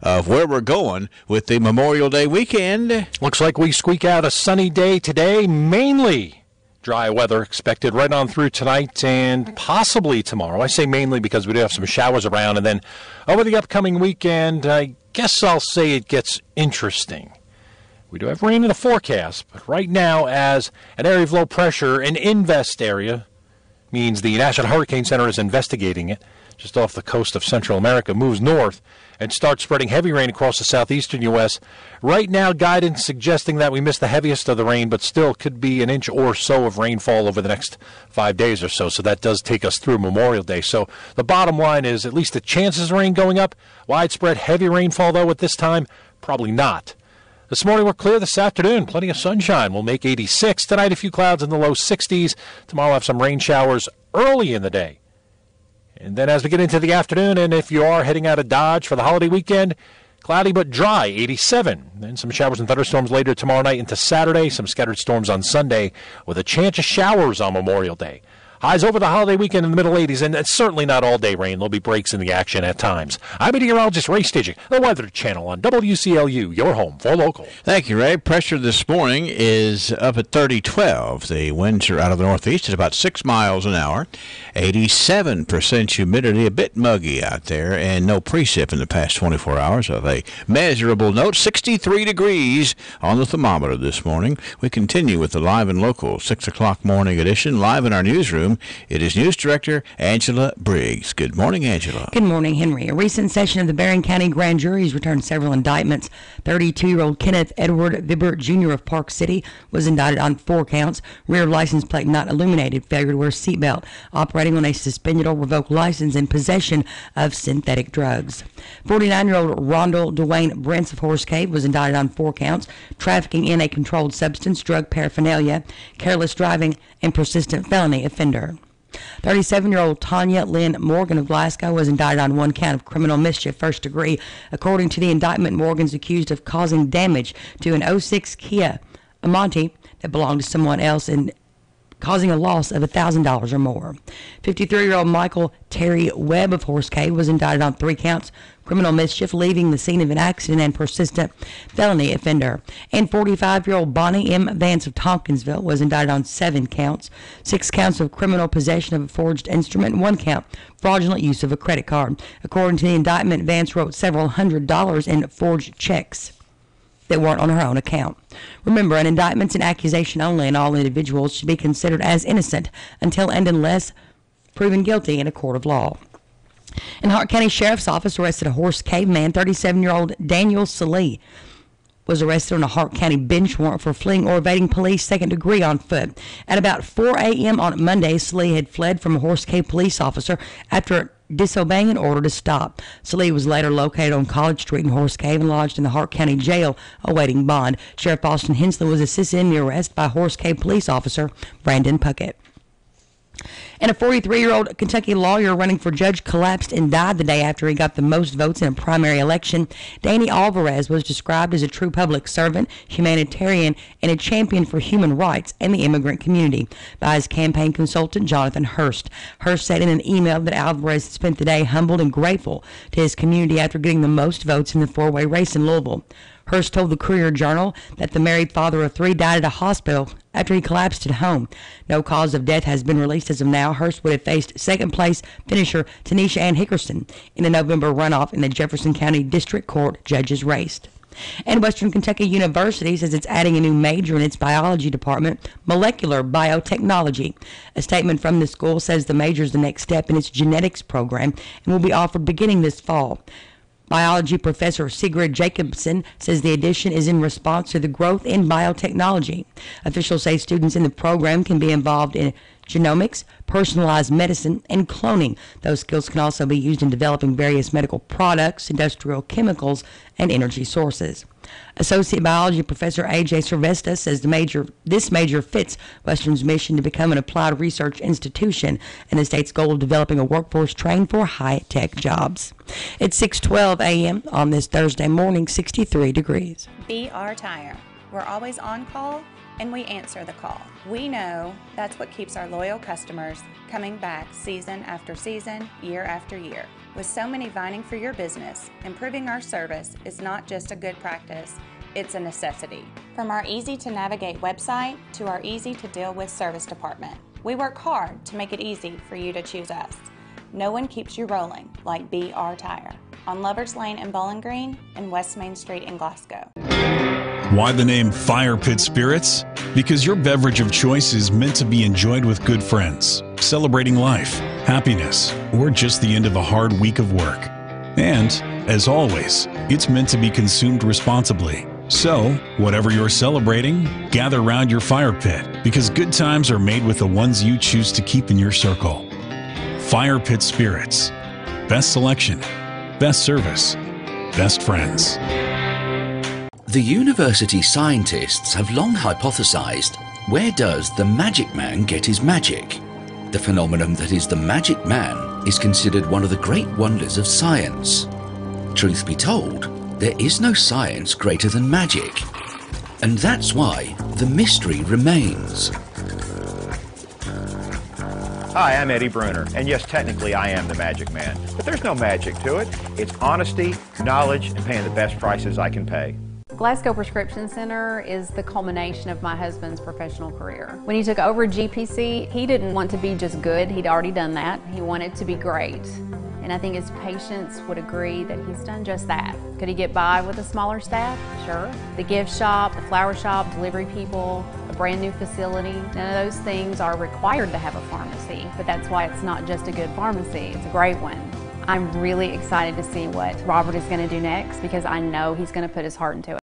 of where we're going with the Memorial Day weekend. Looks like we squeak out a sunny day today, mainly dry weather expected right on through tonight and possibly tomorrow. I say mainly because we do have some showers around, and then over the upcoming weekend, I guess I'll say it gets interesting. We do have rain in the forecast, but right now, as an area of low pressure, an invest area, means the National Hurricane Center is investigating it, just off the coast of Central America, moves north and starts spreading heavy rain across the southeastern U.S. Right now, guidance suggesting that we missed the heaviest of the rain, but still could be an inch or so of rainfall over the next 5 days or so. So that does take us through Memorial Day. So the bottom line is at least the chances of rain going up. Widespread heavy rainfall, though, at this time, probably not. This morning we're clear. This afternoon, plenty of sunshine. We'll make 86. Tonight, a few clouds in the low 60s. Tomorrow, we'll have some rain showers early in the day. And then as we get into the afternoon, and if you are heading out of Dodge for the holiday weekend, cloudy but dry, 87. Then some showers and thunderstorms later tomorrow night into Saturday. Some scattered storms on Sunday with a chance of showers on Memorial Day. Highs over the holiday weekend in the middle 80s, and it's certainly not all-day rain. There'll be breaks in the action at times. I'm meteorologist Ray Staging, the Weather Channel on WCLU, your home for local. Thank you, Ray. Pressure this morning is up at 3012. The winds are out of the northeast at about 6 miles an hour. 87% humidity, a bit muggy out there, and no precip in the past 24 hours of a measurable note. 63 degrees on the thermometer this morning. We continue with the Live and Local 6 o'clock morning edition. Live in our newsroom, it is News Director Angela Briggs. Good morning, Angela. Good morning, Henry. A recent session of the Barron County Grand Jury has returned several indictments. 32-year-old Kenneth Edward Vibert Jr. of Park City was indicted on 4 counts: rear license plate not illuminated, failure to wear seatbelt, operating on a suspended or revoked license, and possession of synthetic drugs. 49-year-old Rondell Dwayne Brents of Horse Cave was indicted on 4 counts: trafficking in a controlled substance, drug paraphernalia, careless driving, and persistent felony offender. 37-year-old Tanya Lynn Morgan of Glasgow was indicted on 1 count of criminal mischief, first degree. According to the indictment, Morgan's accused of causing damage to an '06 Kia Amante that belonged to someone else and causing a loss of $1,000 or more. 53-year-old Michael Terry Webb of Horse Cave was indicted on 3 counts: criminal mischief, leaving the scene of an accident, and persistent felony offender. And 45-year-old Bonnie M. Vance of Tompkinsville was indicted on 7 counts: 6 counts of criminal possession of a forged instrument, and 1 count fraudulent use of a credit card. According to the indictment, Vance wrote several $100s in forged checks that weren't on her own account. Remember, an indictment's an accusation only, and all individuals should be considered as innocent until and unless proven guilty in a court of law. And Hart County Sheriff's Office arrested a Horse Cave man. 37-year-old Daniel Salee was arrested on a Hart County bench warrant for fleeing or evading police, second degree, on foot. At about 4 a.m. on Monday, Salee had fled from a Horse Cave police officer after disobeying an order to stop. Salee was later located on College Street in Horse Cave and lodged in the Hart County Jail awaiting bond. Sheriff Austin Hensley was assisted in the arrest by Horse Cave police officer Brandon Puckett. And a 43-year-old Kentucky lawyer running for judge collapsed and died the day after he got the most votes in a primary election. Danny Alvarez was described as a true public servant, humanitarian, and a champion for human rights and the immigrant community by his campaign consultant, Jonathan Hurst. Hurst said in an email that Alvarez spent the day humbled and grateful to his community after getting the most votes in the 4-way race in Louisville. Hurst told the Courier-Journal that the married father of 3 died at a hospital after he collapsed at home. No cause of death has been released as of now. Hurst would have faced second-place finisher Tanisha Ann Hickerson in the November runoff in the Jefferson County District Court judges race. And Western Kentucky University says it's adding a new major in its biology department, molecular biotechnology. A statement from the school says the major is the next step in its genetics program and will be offered beginning this fall. Biology professor Sigrid Jacobson says the addition is in response to the growth in biotechnology. Officials say students in the program can be involved in genomics, personalized medicine, and cloning. Those skills can also be used in developing various medical products, industrial chemicals, and energy sources. Associate Biology Professor A.J. Sylvester says this major fits Western's mission to become an applied research institution and the state's goal of developing a workforce trained for high-tech jobs. It's 6:12 a.m. on this Thursday morning, 63 degrees. BR Tire. We're always on call, and we answer the call. We know that's what keeps our loyal customers coming back season after season, year after year. With so many vying for your business, improving our service is not just a good practice, it's a necessity. From our easy-to-navigate website to our easy-to-deal-with service department, we work hard to make it easy for you to choose us. No one keeps you rolling like BR Tire on Lovers Lane in Bowling Green and West Main Street in Glasgow. Why the name Fire Pit Spirits? Because your beverage of choice is meant to be enjoyed with good friends, celebrating life, happiness, or just the end of a hard week of work. And, as always, it's meant to be consumed responsibly. So, whatever you're celebrating, gather around your fire pit, because good times are made with the ones you choose to keep in your circle. Fire Pit Spirits. Best selection, best service, best friends. The university scientists have long hypothesized, where does the magic man get his magic? The phenomenon that is the magic man is considered one of the great wonders of science. Truth be told, there is no science greater than magic. And that's why the mystery remains. Hi, I'm Eddie Bruner, and yes, technically I am the magic man, but there's no magic to it. It's honesty, knowledge, and paying the best prices I can pay. Glasgow Prescription Center is the culmination of my husband's professional career. When he took over GPC, he didn't want to be just good, he'd already done that. He wanted to be great. And I think his patients would agree that he's done just that. Could he get by with a smaller staff? Sure. The gift shop, the flower shop, delivery people, a brand new facility, none of those things are required to have a pharmacy, but that's why it's not just a good pharmacy, it's a great one. I'm really excited to see what Robert is going to do next because I know he's going to put his heart into it.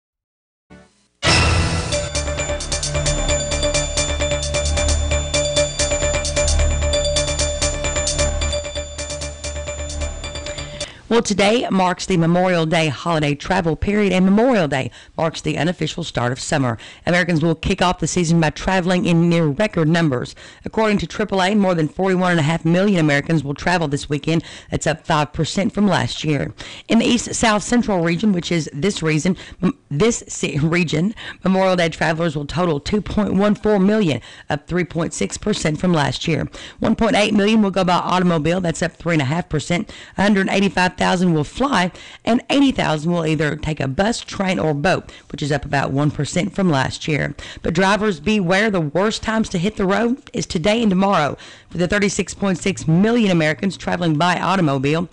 Well, today marks the Memorial Day holiday travel period, and Memorial Day marks the unofficial start of summer. Americans will kick off the season by traveling in near record numbers. According to AAA, more than 41.5 million Americans will travel this weekend. That's up 5% from last year. In the East-South Central region, which is this region, Memorial Day travelers will total 2.14 million, up 3.6% from last year. 1.8 million will go by automobile. That's up 3.5%. 185,000 will fly, and 80,000 will either take a bus, train, or boat, which is up about 1% from last year. But drivers, beware, the worst times to hit the road is today and tomorrow. For the 36.6 million Americans traveling by automobile,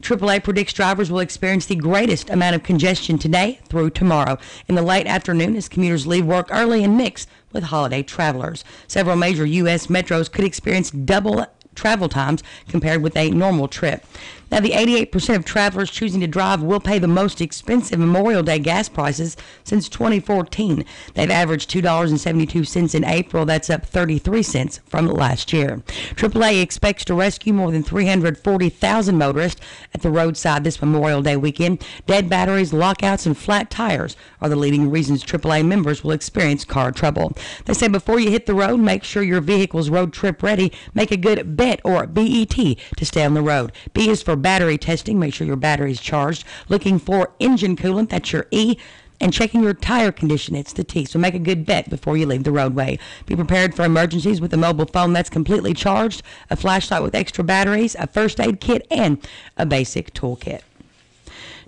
AAA predicts drivers will experience the greatest amount of congestion today through tomorrow in the late afternoon as commuters leave work early and mix with holiday travelers. Several major U.S. metros could experience double travel times compared with a normal trip. Now, the 88% of travelers choosing to drive will pay the most expensive Memorial Day gas prices since 2014. They've averaged $2.72 in April. That's up 33 cents from last year. AAA expects to rescue more than 340,000 motorists at the roadside this Memorial Day weekend. Dead batteries, lockouts, and flat tires are the leading reasons AAA members will experience car trouble. They say before you hit the road, make sure your vehicle's road trip ready. Make a good BET or BET to stay on the road. B is for battery testing. Make sure your battery is charged. Looking for engine coolant. That's your E. And checking your tire condition. It's the T. So make a good bet before you leave the roadway. Be prepared for emergencies with a mobile phone that's completely charged, a flashlight with extra batteries, a first aid kit, and a basic toolkit.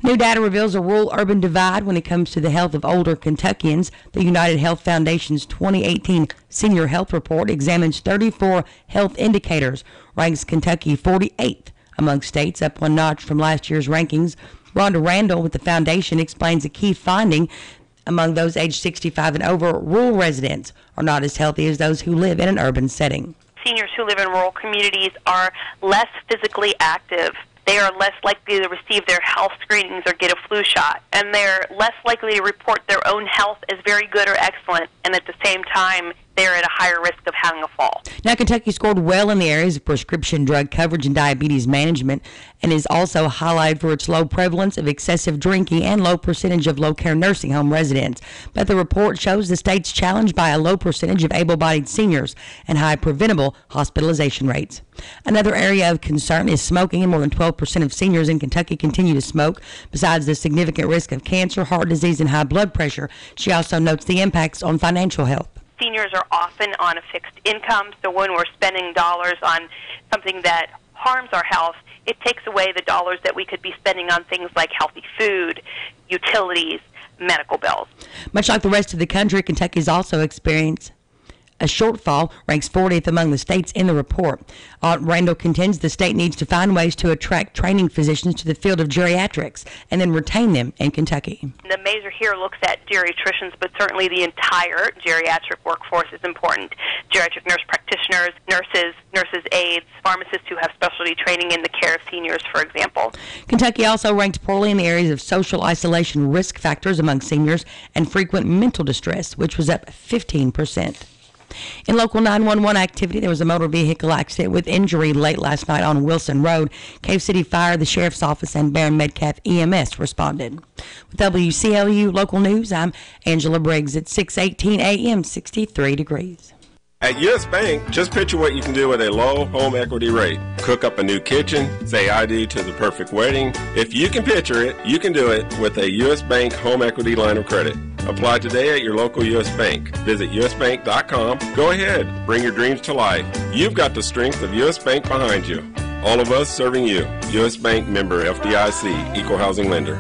New data reveals a rural-urban divide when it comes to the health of older Kentuckians. The United Health Foundation's 2018 Senior Health Report examines 34 health indicators, ranks Kentucky 48th among states, up one notch from last year's rankings. Rhonda Randall with the foundation explains a key finding among those aged 65 and over. Rural residents are not as healthy as those who live in an urban setting. Seniors who live in rural communities are less physically active. They are less likely to receive their health screenings or get a flu shot, and they're less likely to report their own health as very good or excellent, and at the same time, they're at a higher risk of having a fall. Now, Kentucky scored well in the areas of prescription drug coverage and diabetes management, and is also highlighted for its low prevalence of excessive drinking and low percentage of low-care nursing home residents. But the report shows the state's challenged by a low percentage of able-bodied seniors and high preventable hospitalization rates. Another area of concern is smoking, and more than 12% of seniors in Kentucky continue to smoke. Besides the significant risk of cancer, heart disease, and high blood pressure, she also notes the impacts on financial health. Seniors are often on a fixed income, so when we're spending dollars on something that harms our health, it takes away the dollars that we could be spending on things like healthy food, utilities, medical bills. Much like the rest of the country, Kentucky's also experienced a shortfall, ranks 40th among the states in the report. Randall contends the state needs to find ways to attract training physicians to the field of geriatrics and then retain them in Kentucky. The measure here looks at geriatricians, but certainly the entire geriatric workforce is important. Geriatric nurse practitioners, nurses aides, pharmacists who have specialty training in the care of seniors, for example. Kentucky also ranked poorly in the areas of social isolation risk factors among seniors and frequent mental distress, which was up 15%. In local 911 activity, there was a motor vehicle accident with injury late last night on Wilson Road. Cave City Fire, the Sheriff's Office, and Barron Metcalf EMS responded. With WCLU Local News, I'm Angela Briggs at 6:18 a.m., 63 degrees. At U.S. Bank, just picture what you can do with a low home equity rate. Cook up a new kitchen, say I.D. to the perfect wedding. If you can picture it, you can do it with a U.S. Bank home equity line of credit. Apply today at your local U.S. Bank. Visit usbank.com. Go ahead, bring your dreams to life. You've got the strength of U.S. Bank behind you. All of us serving you. U.S. Bank member FDIC, equal housing lender.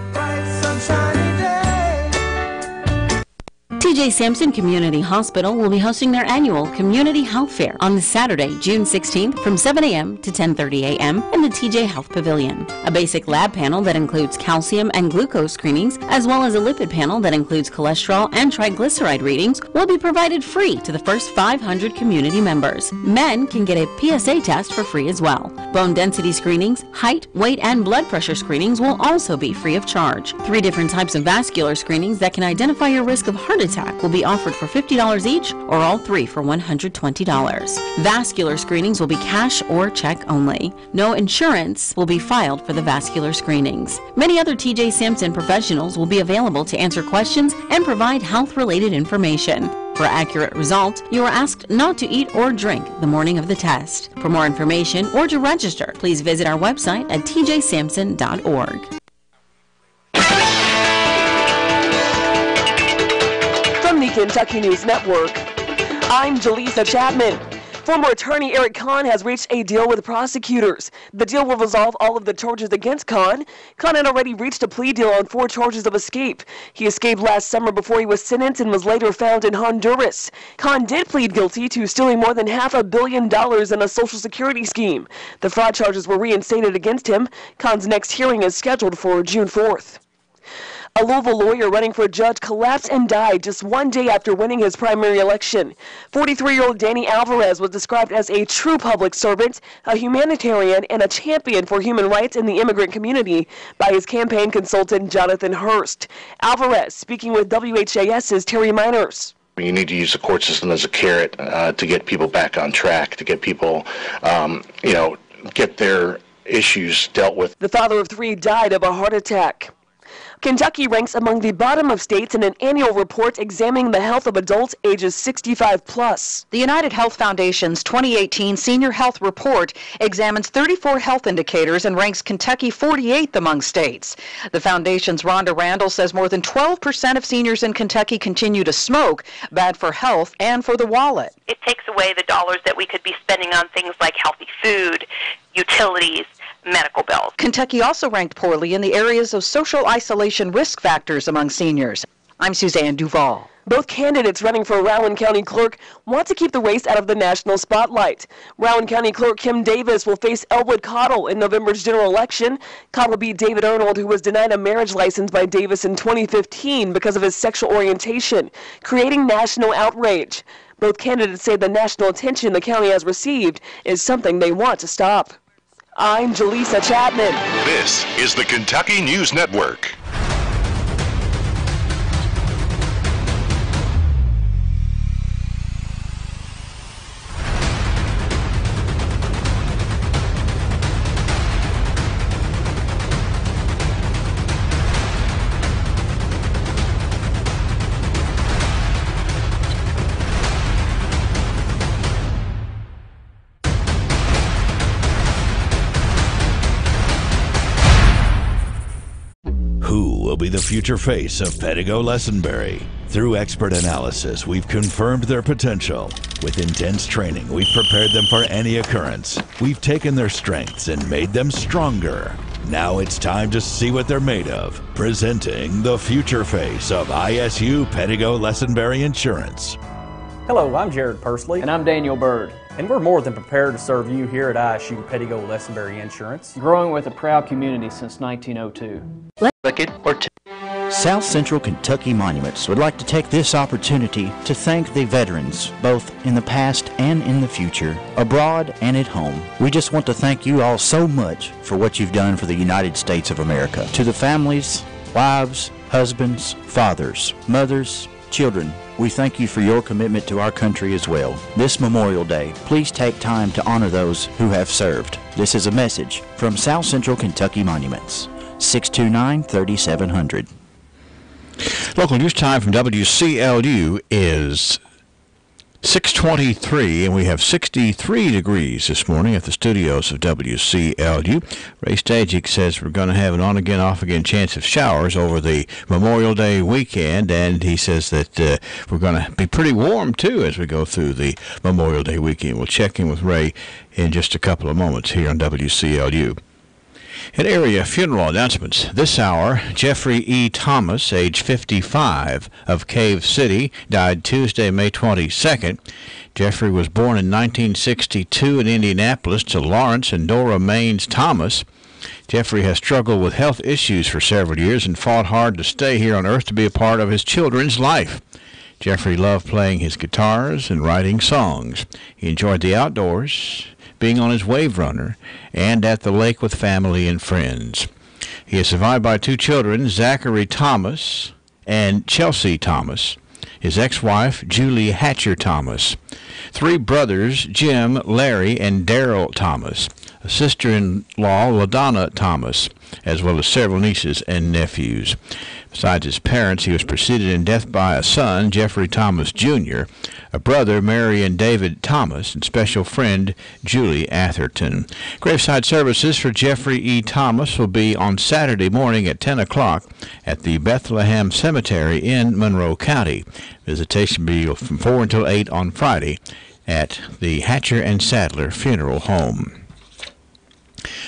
TJ Sampson Community Hospital will be hosting their annual Community Health Fair on this Saturday, June 16th from 7 a.m. to 10:30 a.m. in the TJ Health Pavilion. A basic lab panel that includes calcium and glucose screenings, as well as a lipid panel that includes cholesterol and triglyceride readings, will be provided free to the first 500 community members. Men can get a PSA test for free as well. Bone density screenings, height, weight, and blood pressure screenings will also be free of charge. 3 different types of vascular screenings that can identify your risk of heart attack will be offered for $50 each, or all 3 for $120. Vascular screenings will be cash or check only. No insurance will be filed for the vascular screenings. Many other TJ Sampson professionals will be available to answer questions and provide health-related information. For accurate results, you are asked not to eat or drink the morning of the test. For more information or to register, please visit our website at tjsampson.org. From the Kentucky News Network, I'm Jaleesa Chapman. Former attorney Eric Kahn has reached a deal with prosecutors. The deal will resolve all of the charges against Kahn. Kahn had already reached a plea deal on 4 charges of escape. He escaped last summer before he was sentenced and was later found in Honduras. Kahn did plead guilty to stealing more than $500 million in a Social Security scheme. The fraud charges were reinstated against him. Kahn's next hearing is scheduled for June 4th. A Louisville lawyer running for judge collapsed and died just one day after winning his primary election. 43-year-old Danny Alvarez was described as a true public servant, a humanitarian, and a champion for human rights in the immigrant community by his campaign consultant Jonathan Hurst. Alvarez speaking with WHAS's Terry Miners. You need to use the court system as a carrot to get people back on track, to get people, get their issues dealt with. The father of 3 died of a heart attack. Kentucky ranks among the bottom of states in an annual report examining the health of adults ages 65 plus. The United Health Foundation's 2018 Senior Health Report examines 34 health indicators and ranks Kentucky 48th among states. The foundation's Rhonda Randall says more than 12% of seniors in Kentucky continue to smoke, bad for health and for the wallet. It takes away the dollars that we could be spending on things like healthy food, utilities, medical bills. Kentucky also ranked poorly in the areas of social isolation risk factors among seniors. I'm Suzanne Duval. Both candidates running for Rowan County Clerk want to keep the race out of the national spotlight. Rowan County Clerk Kim Davis will face Elwood Cottle in November's general election. Cottle beat David Arnold, who was denied a marriage license by Davis in 2015 because of his sexual orientation, creating national outrage. Both candidates say the national attention the county has received is something they want to stop. I'm Jaleesa Chapman. This is the Kentucky News Network. Who the future face of Pedigo Lessenberry. Through expert analysis, we've confirmed their potential. With intense training, we've prepared them for any occurrence. We've taken their strengths and made them stronger. Now it's time to see what they're made of. Presenting the future face of ISU Pedigo Lessenberry Insurance. Hello, I'm Jared Pursley. And I'm Daniel Bird. And we're more than prepared to serve you here at ISU Pedigo Lessenberry Insurance. Growing with a proud community since 1902. South Central Kentucky Monuments would like to take this opportunity to thank the veterans, both in the past and in the future, abroad and at home. We just want to thank you all so much for what you've done for the United States of America. To the families, wives, husbands, fathers, mothers, children, we thank you for your commitment to our country as well. This Memorial Day, please take time to honor those who have served. This is a message from South Central Kentucky Monuments, 629-3700. Local news time from WCLU is 6:23, and we have 63 degrees this morning at the studios of WCLU. Ray Stajic says we're going to have an on-again, off-again chance of showers over the Memorial Day weekend, and he says that we're going to be pretty warm, too, as we go through the Memorial Day weekend. We'll check in with Ray in just a couple of moments here on WCLU. In area funeral announcements this hour, Jeffrey E. Thomas, age 55, of Cave City, died Tuesday, May 22nd. Jeffrey was born in 1962 in Indianapolis to Lawrence and Dora Maines Thomas. Jeffrey has struggled with health issues for several years and fought hard to stay here on Earth to be a part of his children's life. Jeffrey loved playing his guitars and writing songs. He enjoyed the outdoors, being on his wave runner, and at the lake with family and friends. He is survived by two children, Zachary Thomas and Chelsea Thomas, his ex-wife, Julie Hatcher Thomas, three brothers, Jim, Larry, and Daryl Thomas, a sister-in-law, LaDonna Thomas, as well as several nieces and nephews. Besides his parents, he was preceded in death by a son, Jeffrey Thomas Jr., a brother, Mary and David Thomas, and special friend, Julie Atherton. Graveside services for Jeffrey E. Thomas will be on Saturday morning at 10 o'clock at the Bethlehem Cemetery in Monroe County. Visitation will be from 4 until 8 on Friday at the Hatcher and Sadler Funeral Home.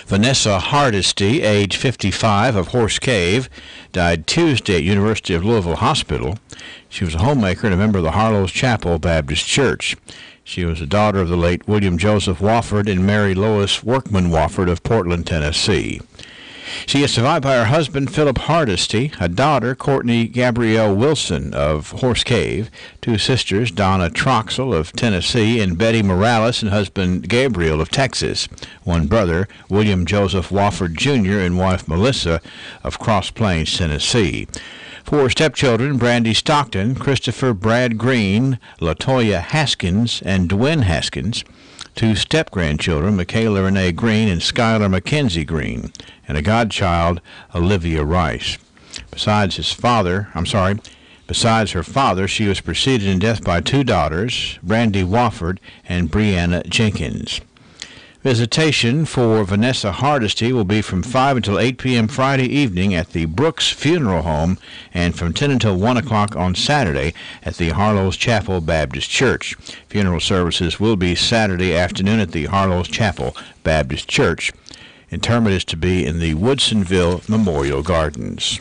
Vanessa Hardesty, age 55, of Horse Cave, died Tuesday at University of Louisville Hospital. She was a homemaker and a member of the Harlow's Chapel Baptist Church. She was the daughter of the late William Joseph Wofford and Mary Lois Workman Wofford of Portland, Tennessee. She is survived by her husband, Philip Hardesty, a daughter, Courtney Gabrielle Wilson of Horse Cave, two sisters, Donna Troxel of Tennessee and Betty Morales, and husband, Gabriel of Texas, one brother, William Joseph Wofford Jr., and wife, Melissa of Cross Plains, Tennessee. Four stepchildren, Brandy Stockton, Christopher Brad Green, LaToya Haskins, and Dwayne Haskins. Two step-grandchildren, Michaela Renee Green and Skylar Mackenzie Green, and a godchild, Olivia Rice. Besides her father, she was preceded in death by two daughters, Brandy Wofford and Brianna Jenkins. Visitation for Vanessa Hardesty will be from 5 until 8 p.m. Friday evening at the Brooks Funeral Home and from 10 until 1 o'clock on Saturday at the Harlow's Chapel Baptist Church. Funeral services will be Saturday afternoon at the Harlow's Chapel Baptist Church. Interment is to be in the Woodsonville Memorial Gardens.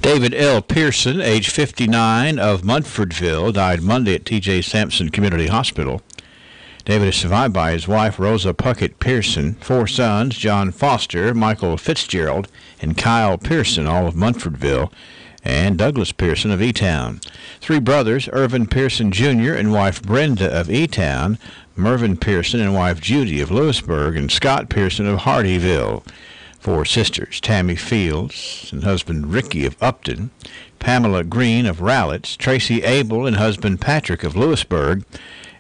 David L. Pearson, age 59, of Munfordville, died Monday at T.J. Sampson Community Hospital. David is survived by his wife, Rosa Puckett Pearson, four sons, John Foster, Michael Fitzgerald, and Kyle Pearson, all of Munfordville, and Douglas Pearson of E-Town. Three brothers, Irvin Pearson Jr. and wife Brenda of E-Town, Mervyn Pearson and wife Judy of Lewisburg, and Scott Pearson of Hardyville. Four sisters, Tammy Fields and husband Ricky of Upton, Pamela Green of Rowletts, Tracy Abel and husband Patrick of Lewisburg,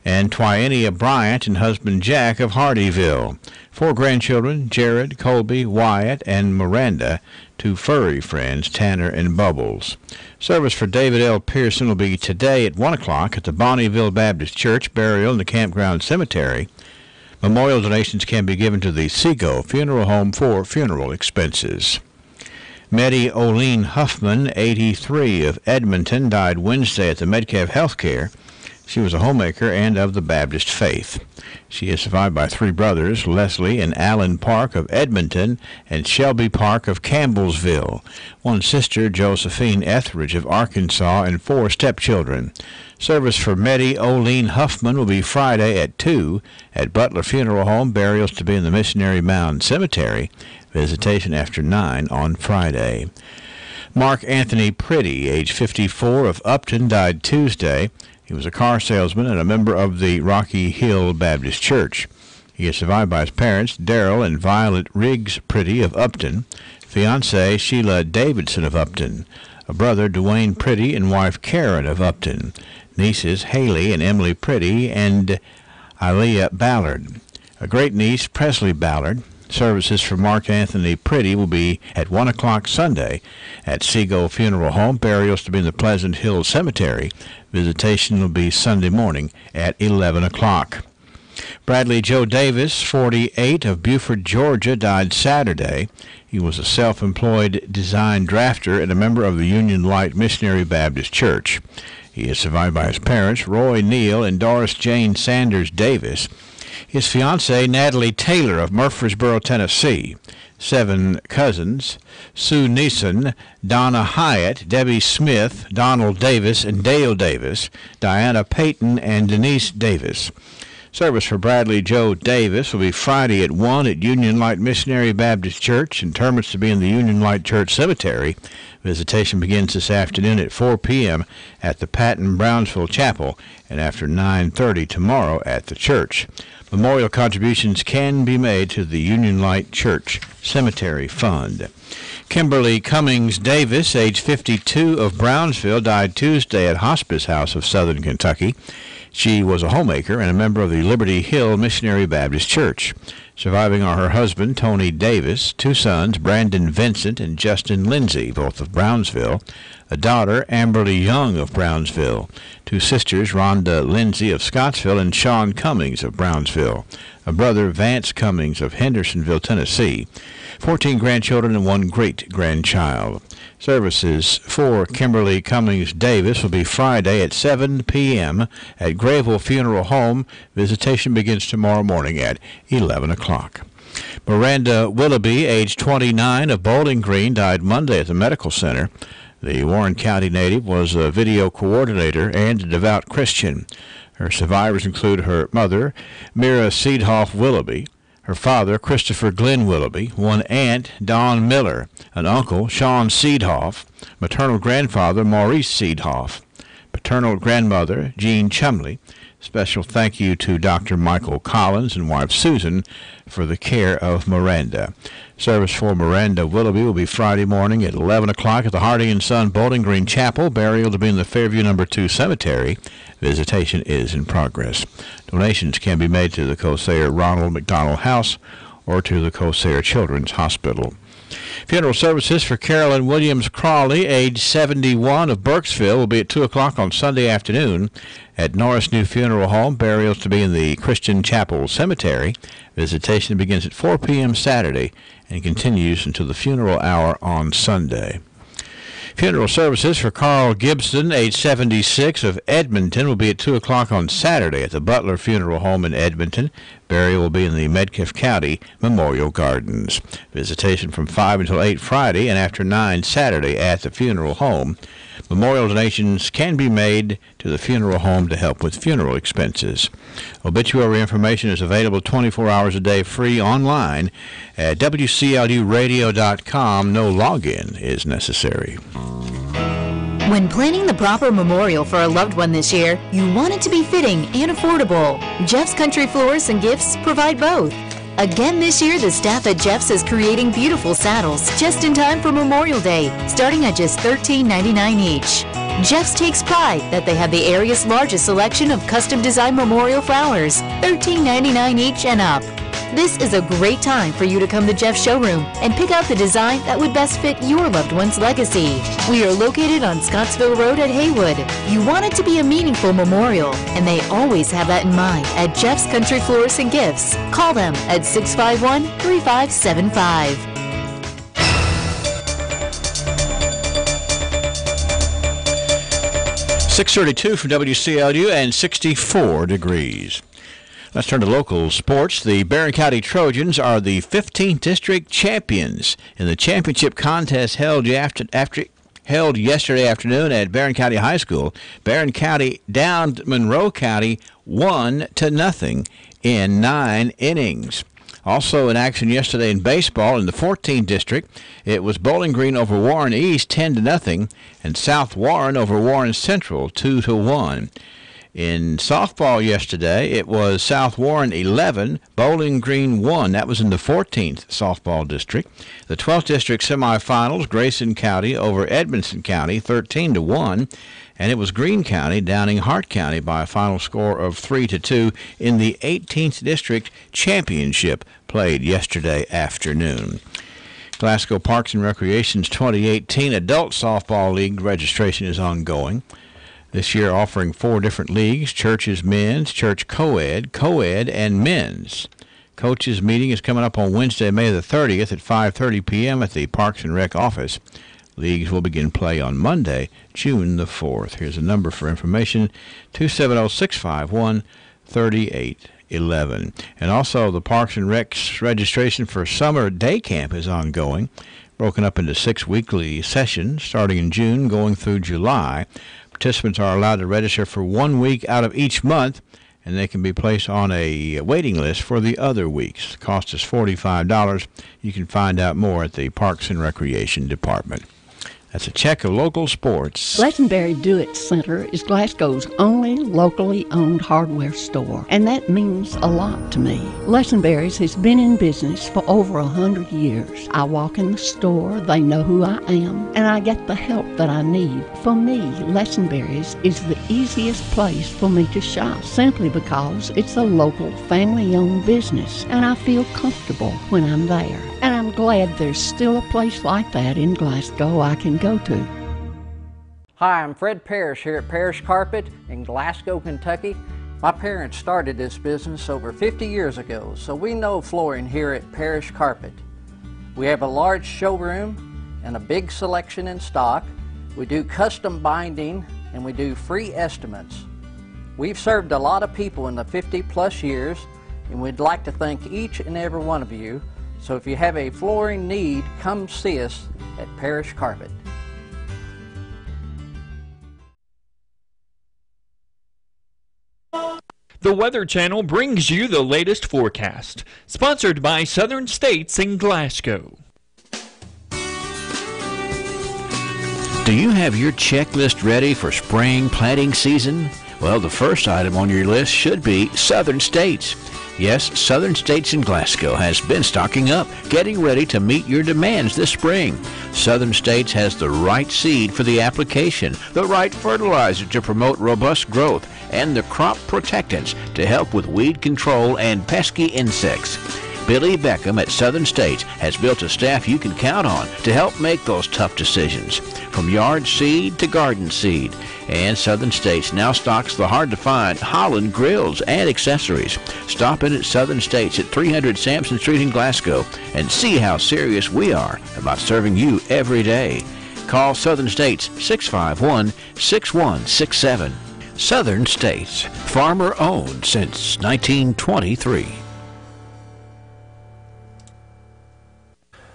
and Twyenia Bryant and husband Jack of Hardyville. Four grandchildren, Jared, Colby, Wyatt, and Miranda. Two furry friends, Tanner and Bubbles. Service for David L. Pearson will be today at 1 o'clock at the Bonneville Baptist Church, burial in the Campground Cemetery. Memorial donations can be given to the Seago Funeral Home for funeral expenses. Meddy Oline Huffman, 83, of Edmonton, died Wednesday at the Medkev Healthcare. She was a homemaker and of the Baptist faith. She is survived by 3 brothers, Leslie and Alan Park of Edmonton and Shelby Park of Campbellsville, 1 sister, Josephine Etheridge of Arkansas, and 4 stepchildren. Service for Meddy Oline Huffman will be Friday at 2 at Butler Funeral Home. Burials to be in the Missionary Mound Cemetery. Visitation after 9 on Friday. Mark Anthony Pretty, age 54, of Upton, died Tuesday. He was a car salesman and a member of the Rocky Hill Baptist Church. He is survived by his parents, Darrell and Violet Riggs Pretty of Upton, fiancée Sheila Davidson of Upton, a brother, Dwayne Pretty, and wife Karen of Upton, nieces Haley and Emily Pretty, and Ilea Ballard, a great-niece, Presley Ballard. Services for Mark Anthony Pretty will be at 1 o'clock Sunday at Seagull Funeral Home. Burials to be in the Pleasant Hill Cemetery. Visitation will be Sunday morning at 11 o'clock. Bradley Joe Davis, 48, of Buford, Georgia, died Saturday. He was a self-employed design drafter and a member of the Union Light Missionary Baptist Church. He is survived by his parents, Roy Neal and Doris Jane Sanders Davis, his fiancée, Natalie Taylor of Murfreesboro, Tennessee, 7 cousins, Sue Neeson, Donna Hyatt, Debbie Smith, Donald Davis, and Dale Davis, Diana Payton, and Denise Davis. Service for Bradley Joe Davis will be Friday at 1 at Union Light Missionary Baptist Church. Interments to be in the Union Light Church Cemetery. Visitation begins this afternoon at 4 p.m. at the Patton Brownsville Chapel and after 9:30 tomorrow at the church. Memorial contributions can be made to the Union Light Church Cemetery Fund. Kimberly Cummings Davis, age 52, of Brownsville, died Tuesday at Hospice House of Southern Kentucky. She was a homemaker and a member of the Liberty Hill Missionary Baptist Church. Surviving are her husband, Tony Davis, 2 sons, Brandon Vincent and Justin Lindsay, both of Brownsville, a daughter, Amberly Young of Brownsville, 2 sisters, Rhonda Lindsay of Scottsville and Sean Cummings of Brownsville, a brother, Vance Cummings of Hendersonville, Tennessee, 14 grandchildren and 1 great-grandchild. Services for Kimberly Cummings Davis will be Friday at 7 p.m. at Grayville Funeral Home. Visitation begins tomorrow morning at 11 o'clock. Miranda Willoughby, age 29, of Bowling Green, died Monday at the medical center. The Warren County native was a video coordinator and a devout Christian. Her survivors include her mother, Mira Seedhoff Willoughby, her father, Christopher Glenn Willoughby, 1 aunt, Dawn Miller, an uncle, Sean Seedhoff, maternal grandfather, Maurice Seedhoff, paternal grandmother, Jean Chumley. Special thank you to Dr. Michael Collins and wife Susan for the care of Miranda. Service for Miranda Willoughby will be Friday morning at 11 o'clock at the Hardy & Son Bowling Green Chapel. Burial to be in the Fairview No. 2 Cemetery. Visitation is in progress. Donations can be made to the Corsair Ronald McDonald House or to the Corsair Children's Hospital. Funeral services for Carolyn Williams Crawley, age 71, of Burkesville, will be at 2 o'clock on Sunday afternoon at Norris New Funeral Home. Burials to be in the Christian Chapel Cemetery. Visitation begins at 4 p.m. Saturday and continues until the funeral hour on Sunday. Funeral services for Carl Gibson, age 76, of Edmonton, will be at 2 o'clock on Saturday at the Butler Funeral Home in Edmonton. Burial will be in the Medcalf County Memorial Gardens. Visitation from 5 until 8 Friday and after 9 Saturday at the funeral home. Memorial donations can be made to the funeral home to help with funeral expenses. Obituary information is available 24 hours a day free online at WCLUradio.com. No login is necessary. When planning the proper memorial for a loved one this year, you want it to be fitting and affordable. Jeff's Country Floors and Gifts provide both. Again this year, the staff at Jeff's is creating beautiful saddles just in time for Memorial Day, starting at just $13.99 each. Jeff's takes pride that they have the area's largest selection of custom design memorial flowers, $13.99 each and up. This is a great time for you to come to Jeff's showroom and pick out the design that would best fit your loved one's legacy. We are located on Scottsville Road at Haywood. You want it to be a meaningful memorial, and they always have that in mind at Jeff's Country Floors and Gifts. Call them at 651-3575. 632 from WCLU and 64 degrees. Let's turn to local sports. The Barron County Trojans are the 15th district champions in the championship contest held yesterday afternoon at Barron County High School. Barron County downed Monroe County 1-0 in 9 innings. Also in action yesterday in baseball in the 14th district, it was Bowling Green over Warren East 10-0 and South Warren over Warren Central 2-1. In softball yesterday, it was South Warren 11, Bowling Green 1. That was in the 14th softball district. The 12th district semifinals, Grayson County over Edmondson County 13-1. And it was Greene County downing Hart County by a final score of 3-2 in the 18th District Championship played yesterday afternoon. Glasgow Parks and Recreation's 2018 Adult Softball League registration is ongoing. This year offering 4 different leagues: Church's Men's, Church Co-ed, Co-ed, and Men's. Coaches' meeting is coming up on Wednesday, May the 30th at 5:30 p.m. at the Parks and Rec office. Leagues will begin play on Monday, June the 4th. Here's a number for information, 270-651-3811. And also the Parks and Rec's registration for summer day camp is ongoing, broken up into 6 weekly sessions starting in June going through July. Participants are allowed to register for 1 week out of each month, and they can be placed on a waiting list for the other weeks. The cost is $45. You can find out more at the Parks and Recreation Department. That's a check of local sports. Lesenberry Do-It Center is Glasgow's only locally owned hardware store, and that means a lot to me. Lesenberry's has been in business for over 100 years. I walk in the store, they know who I am, and I get the help that I need. For me, Lesenberry's is the easiest place for me to shop, simply because it's a local family-owned business, and I feel comfortable when I'm there. And I'm glad there's still a place like that in Glasgow I can go to. Hi, I'm Fred Parrish here at Parrish Carpet in Glasgow, Kentucky. My parents started this business over 50 years ago, so we know flooring here at Parrish Carpet. We have a large showroom and a big selection in stock. We do custom binding and we do free estimates. We've served a lot of people in the 50-plus years, and we'd like to thank each and every one of you. So if you have a flooring need, come see us at Parrish Carpet. The Weather Channel brings you the latest forecast, sponsored by Southern States in Glasgow. Do you have your checklist ready for spring planting season? Well, the first item on your list should be Southern States. Yes, Southern States in Glasgow has been stocking up, getting ready to meet your demands this spring. Southern States has the right seed for the application, the right fertilizer to promote robust growth, and the crop protectants to help with weed control and pesky insects. Billy Beckham at Southern States has built a staff you can count on to help make those tough decisions, from yard seed to garden seed. And Southern States now stocks the hard-to-find Holland grills and accessories. Stop in at Southern States at 300 Sampson Street in Glasgow and see how serious we are about serving you every day. Call Southern States 651-6167. Southern States, farmer-owned since 1923.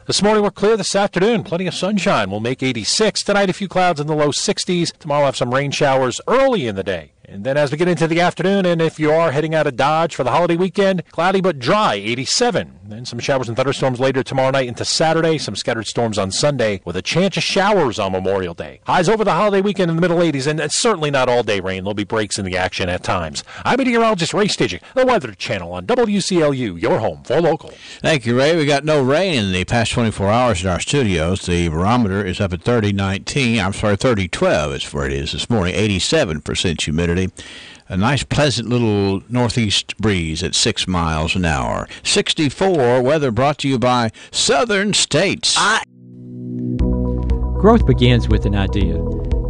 This morning we're clear. This afternoon, plenty of sunshine. We'll make 86. Tonight, a few clouds in the low 60s. Tomorrow, we'll have some rain showers early in the day. And then as we get into the afternoon, and if you are heading out of Dodge for the holiday weekend, cloudy but dry, 87. Then some showers and thunderstorms later tomorrow night into Saturday. Some scattered storms on Sunday with a chance of showers on Memorial Day. Highs over the holiday weekend in the middle 80s, and it's certainly not all-day rain. There'll be breaks in the action at times. I'm meteorologist Ray Staging, the Weather Channel on WCLU, your home for local. Thank you, Ray. We got no rain in the past 24 hours in our studios. The barometer is up at 3012 is where it is this morning. 87% humidity. A nice, pleasant little northeast breeze at 6 miles an hour. 64 weather brought to you by Southern States. Growth begins with an idea.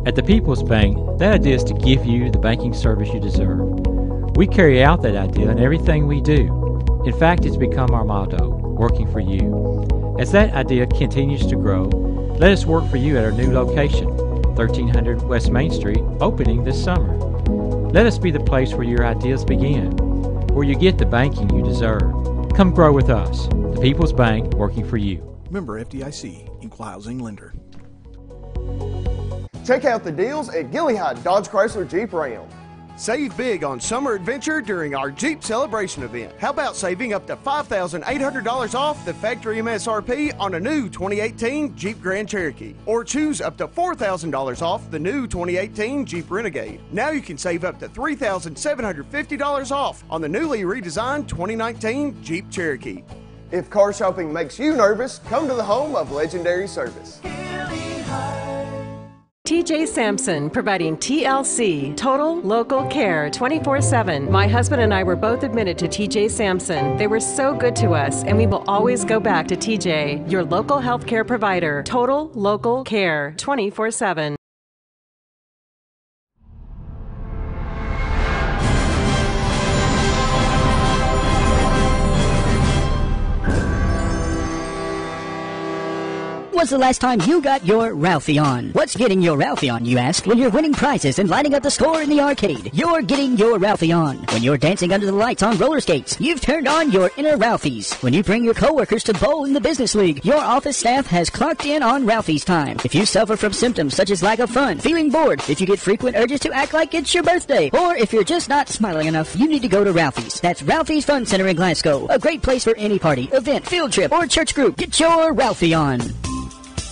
At the People's Bank, that idea is to give you the banking service you deserve. We carry out that idea in everything we do. In fact, it's become our motto, working for you. As that idea continues to grow, let us work for you at our new location, 1300 West Main Street, opening this summer. Let us be the place where your ideas begin, where you get the banking you deserve. Come grow with us, the People's Bank, working for you. Member FDIC, Equal Housing Lender. Check out the deals at Gilliard Dodge Chrysler Jeep Ram. Save big on summer adventure during our Jeep Celebration event. How about saving up to $5,800 off the factory MSRP on a new 2018 Jeep Grand Cherokee? Or choose up to $4,000 off the new 2018 Jeep Renegade. Now you can save up to $3,750 off on the newly redesigned 2019 Jeep Cherokee. If car shopping makes you nervous, come to the home of legendary service. TJ Sampson, providing TLC, Total Local Care, 24/7. My husband and I were both admitted to TJ Sampson. They were so good to us, and we will always go back to TJ, your local health care provider. Total Local Care, 24/7. When's the last time you got your Ralphie on? What's getting your Ralphie on, you ask? When you're winning prizes and lighting up the score in the arcade, you're getting your Ralphie on. When you're dancing under the lights on roller skates, you've turned on your inner Ralphies. When you bring your coworkers to bowl in the business league, your office staff has clocked in on Ralphie's time. If you suffer from symptoms such as lack of fun, feeling bored, if you get frequent urges to act like it's your birthday, or if you're just not smiling enough, you need to go to Ralphie's. That's Ralphie's Fun Center in Glasgow. A great place for any party, event, field trip, or church group. Get your Ralphie on.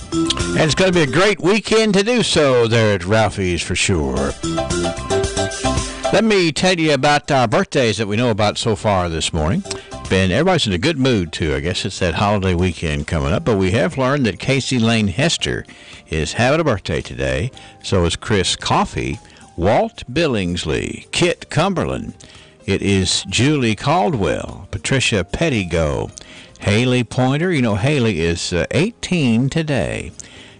And it's going to be a great weekend to do so there at Ralphie's for sure. Let me tell you about our birthdays that we know about so far this morning. Everybody's in a good mood, too. I guess it's that holiday weekend coming up. But we have learned that Casey Lane Hester is having a birthday today. So is Chris Coffey, Walt Billingsley, Kit Cumberland. It is Julie Caldwell, Patricia Pettigo, Haley Pointer. You know, Haley is 18 today.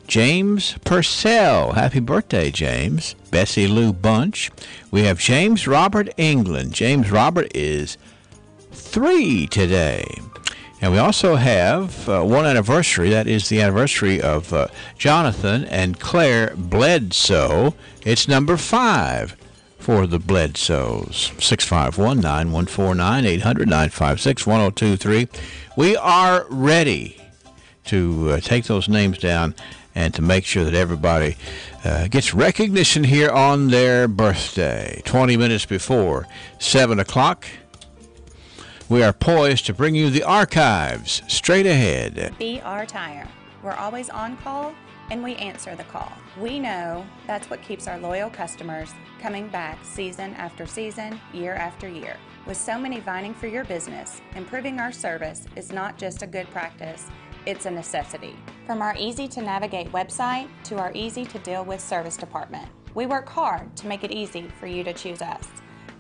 James Purcell. Happy birthday, James. Bessie Lou Bunch. We have James Robert England. James Robert is 3 today. And we also have one anniversary. That is the anniversary of Jonathan and Claire Bledsoe. It's number 5 for the Bledsoes. 651-9149-800-956-1023. We are ready to take those names down and to make sure that everybody gets recognition here on their birthday. 20 minutes before 7 o'clock, we are poised to bring you the archives straight ahead. BR Tire. We're always on call, and we answer the call. We know that's what keeps our loyal customers coming back season after season, year after year. With so many vying for your business, improving our service is not just a good practice, it's a necessity. From our easy-to-navigate website to our easy-to-deal-with service department, we work hard to make it easy for you to choose us.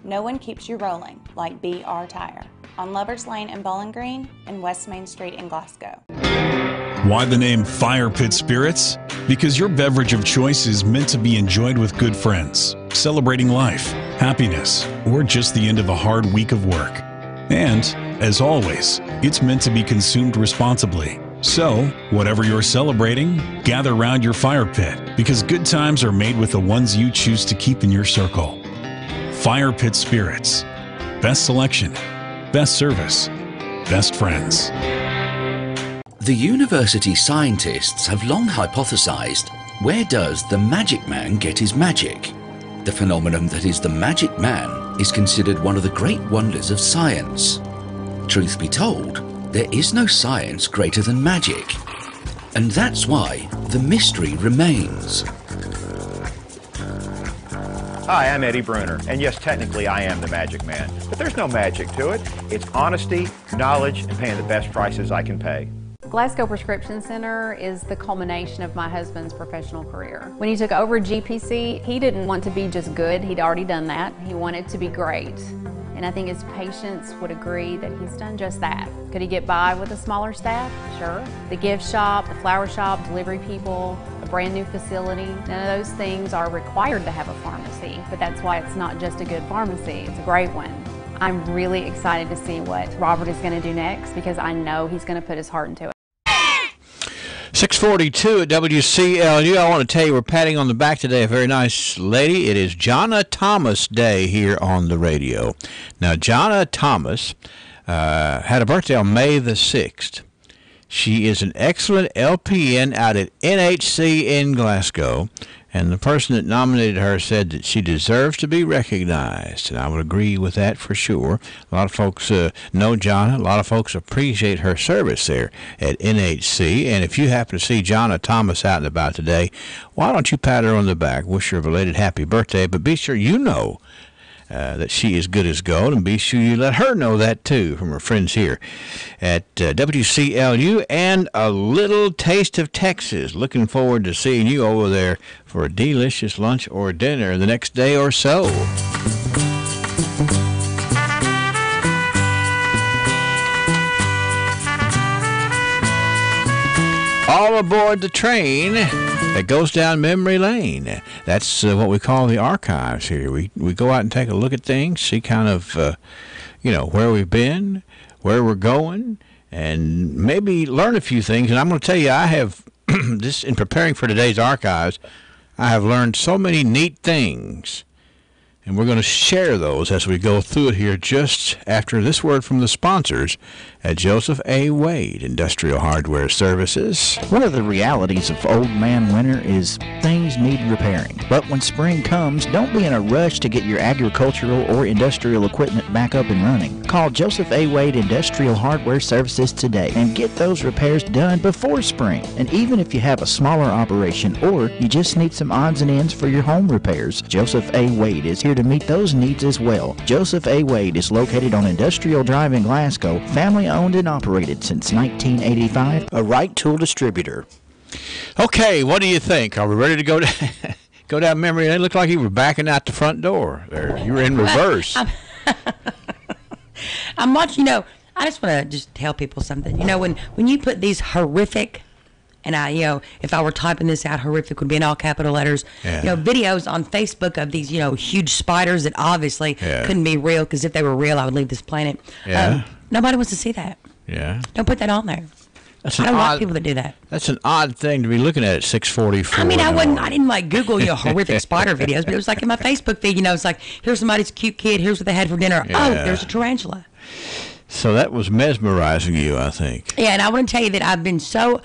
No one keeps you rolling like BR Tire on Lovers Lane in Bowling Green and West Main Street in Glasgow. Why the name Fire Pit Spirits? Because your beverage of choice is meant to be enjoyed with good friends, celebrating life, happiness, or just the end of a hard week of work. And, as always, it's meant to be consumed responsibly. So, whatever you're celebrating, gather around your fire pit, because good times are made with the ones you choose to keep in your circle. Fire Pit Spirits. Best selection, best service, best friends. The university scientists have long hypothesized, where does the magic man get his magic? The phenomenon that is the magic man is considered one of the great wonders of science. Truth be told, there is no science greater than magic. And that's why the mystery remains. Hi, I'm Eddie Bruner, and yes, technically I am the magic man, but there's no magic to it. It's honesty, knowledge, and paying the best prices I can pay. Glasgow Prescription Center is the culmination of my husband's professional career. When he took over GPC, he didn't want to be just good. He'd already done that. He wanted to be great. And I think his patients would agree that he's done just that. Could he get by with a smaller staff? Sure. The gift shop, the flower shop, delivery people, a brand new facility, none of those things are required to have a pharmacy, but that's why it's not just a good pharmacy, it's a great one. I'm really excited to see what Robert is going to do next because I know he's going to put his heart into it. 642 at WCLU. I want to tell you we're patting on the back today a very nice lady. It is Jonna Thomas Day here on the radio. Now, Jonna Thomas had a birthday on May the 6th. She is an excellent LPN out at NHC in Glasgow, and the person that nominated her said that she deserves to be recognized, and I would agree with that for sure. A lot of folks know Jonna. A lot of folks appreciate her service there at NHC, and if you happen to see Jonna Thomas out and about today, why don't you pat her on the back, wish her a belated happy birthday, but be sure you know that she is good as gold, and be sure you let her know that too from her friends here at WCLU and a little taste of Texas. Looking forward to seeing you over there for a delicious lunch or dinner the next day or so. All aboard the train that goes down memory lane. That's what we call the archives here. We go out and take a look at things, see kind of, where we've been, where we're going, and maybe learn a few things. And I'm going to tell you, I have, this in preparing for today's archives, I have learned so many neat things. And we're going to share those as we go through it here just after this word from the sponsors at Joseph A. Wade Industrial Hardware Services. One of the realities of old man winter is things need repairing. But when spring comes, don't be in a rush to get your agricultural or industrial equipment back up and running. Call Joseph A. Wade Industrial Hardware Services today and get those repairs done before spring. And even if you have a smaller operation or you just need some odds and ends for your home repairs, Joseph A. Wade is here to meet those needs as well. Joseph A. Wade is located on Industrial Drive in Glasgow, family owned and operated since 1985, a Wright Tool distributor. Okay, what do you think? Are we ready to go go down memory lane? It looked like you were backing out the front door there. You were in reverse. I'm watching, I just want to just tell people something. When you put these horrific, and if I were typing this out, horrific would be in all capital letters. Yeah. Videos on Facebook of these, huge spiders that obviously couldn't be real, because if they were real, I would leave this planet. Yeah. Nobody wants to see that. Yeah. Don't put that on there. I don't like people that do that. That's an odd thing to be looking at 6:44. I mean, I didn't like Google horrific spider videos, but it was like in my Facebook feed. It's like, here's somebody's cute kid. Here's what they had for dinner. Yeah. Oh, there's a tarantula. So that was mesmerizing you, I think. Yeah, and I want to tell you that I have been so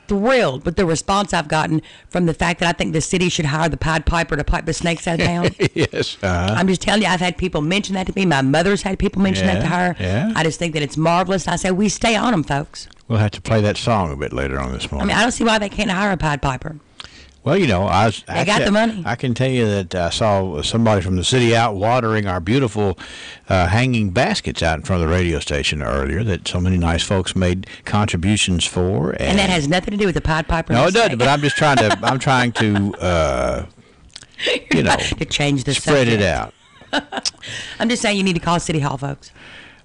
thrilled with the response I've gotten from the fact that I think the city should hire the Pied Piper to pipe the snakes out of town. Yes. I'm just telling you, I've had people mention that to me. My mother's had people mention that to her. Yeah. I just think that it's marvelous. I say, we stay on them, folks. We'll have to play that song a bit later on this morning. I don't see why they can't hire a Pied Piper. Well, they got the money. I can tell you that I saw somebody from the city out watering our beautiful hanging baskets out in front of the radio station earlier that so many nice folks made contributions for. And that has nothing to do with the Pied Piper. No, it doesn't. But I'm just trying to. I'm trying to. To change the spread subject. it out. I'm just saying you need to call City Hall, folks.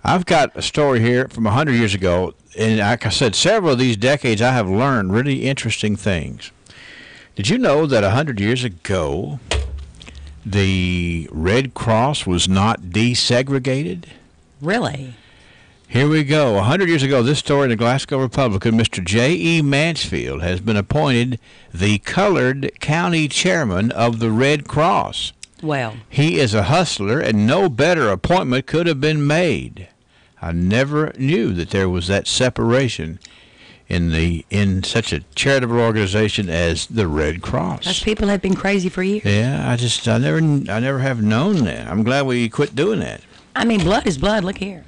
I've got a story here from 100 years ago, and like I said, several of these decades I have learned really interesting things. Did you know that 100 years ago, the Red Cross was not desegregated? Really? Here we go. 100 years ago, this story in the Glasgow Republican, Mr. J.E. Mansfield has been appointed the colored county chairman of the Red Cross. Well. He is a hustler, and no better appointment could have been made. I never knew that there was that separation in such a charitable organization as the Red Cross. Those people have been crazy for years. Yeah, I never have known that. I'm glad we quit doing that. I mean, blood is blood. Look here.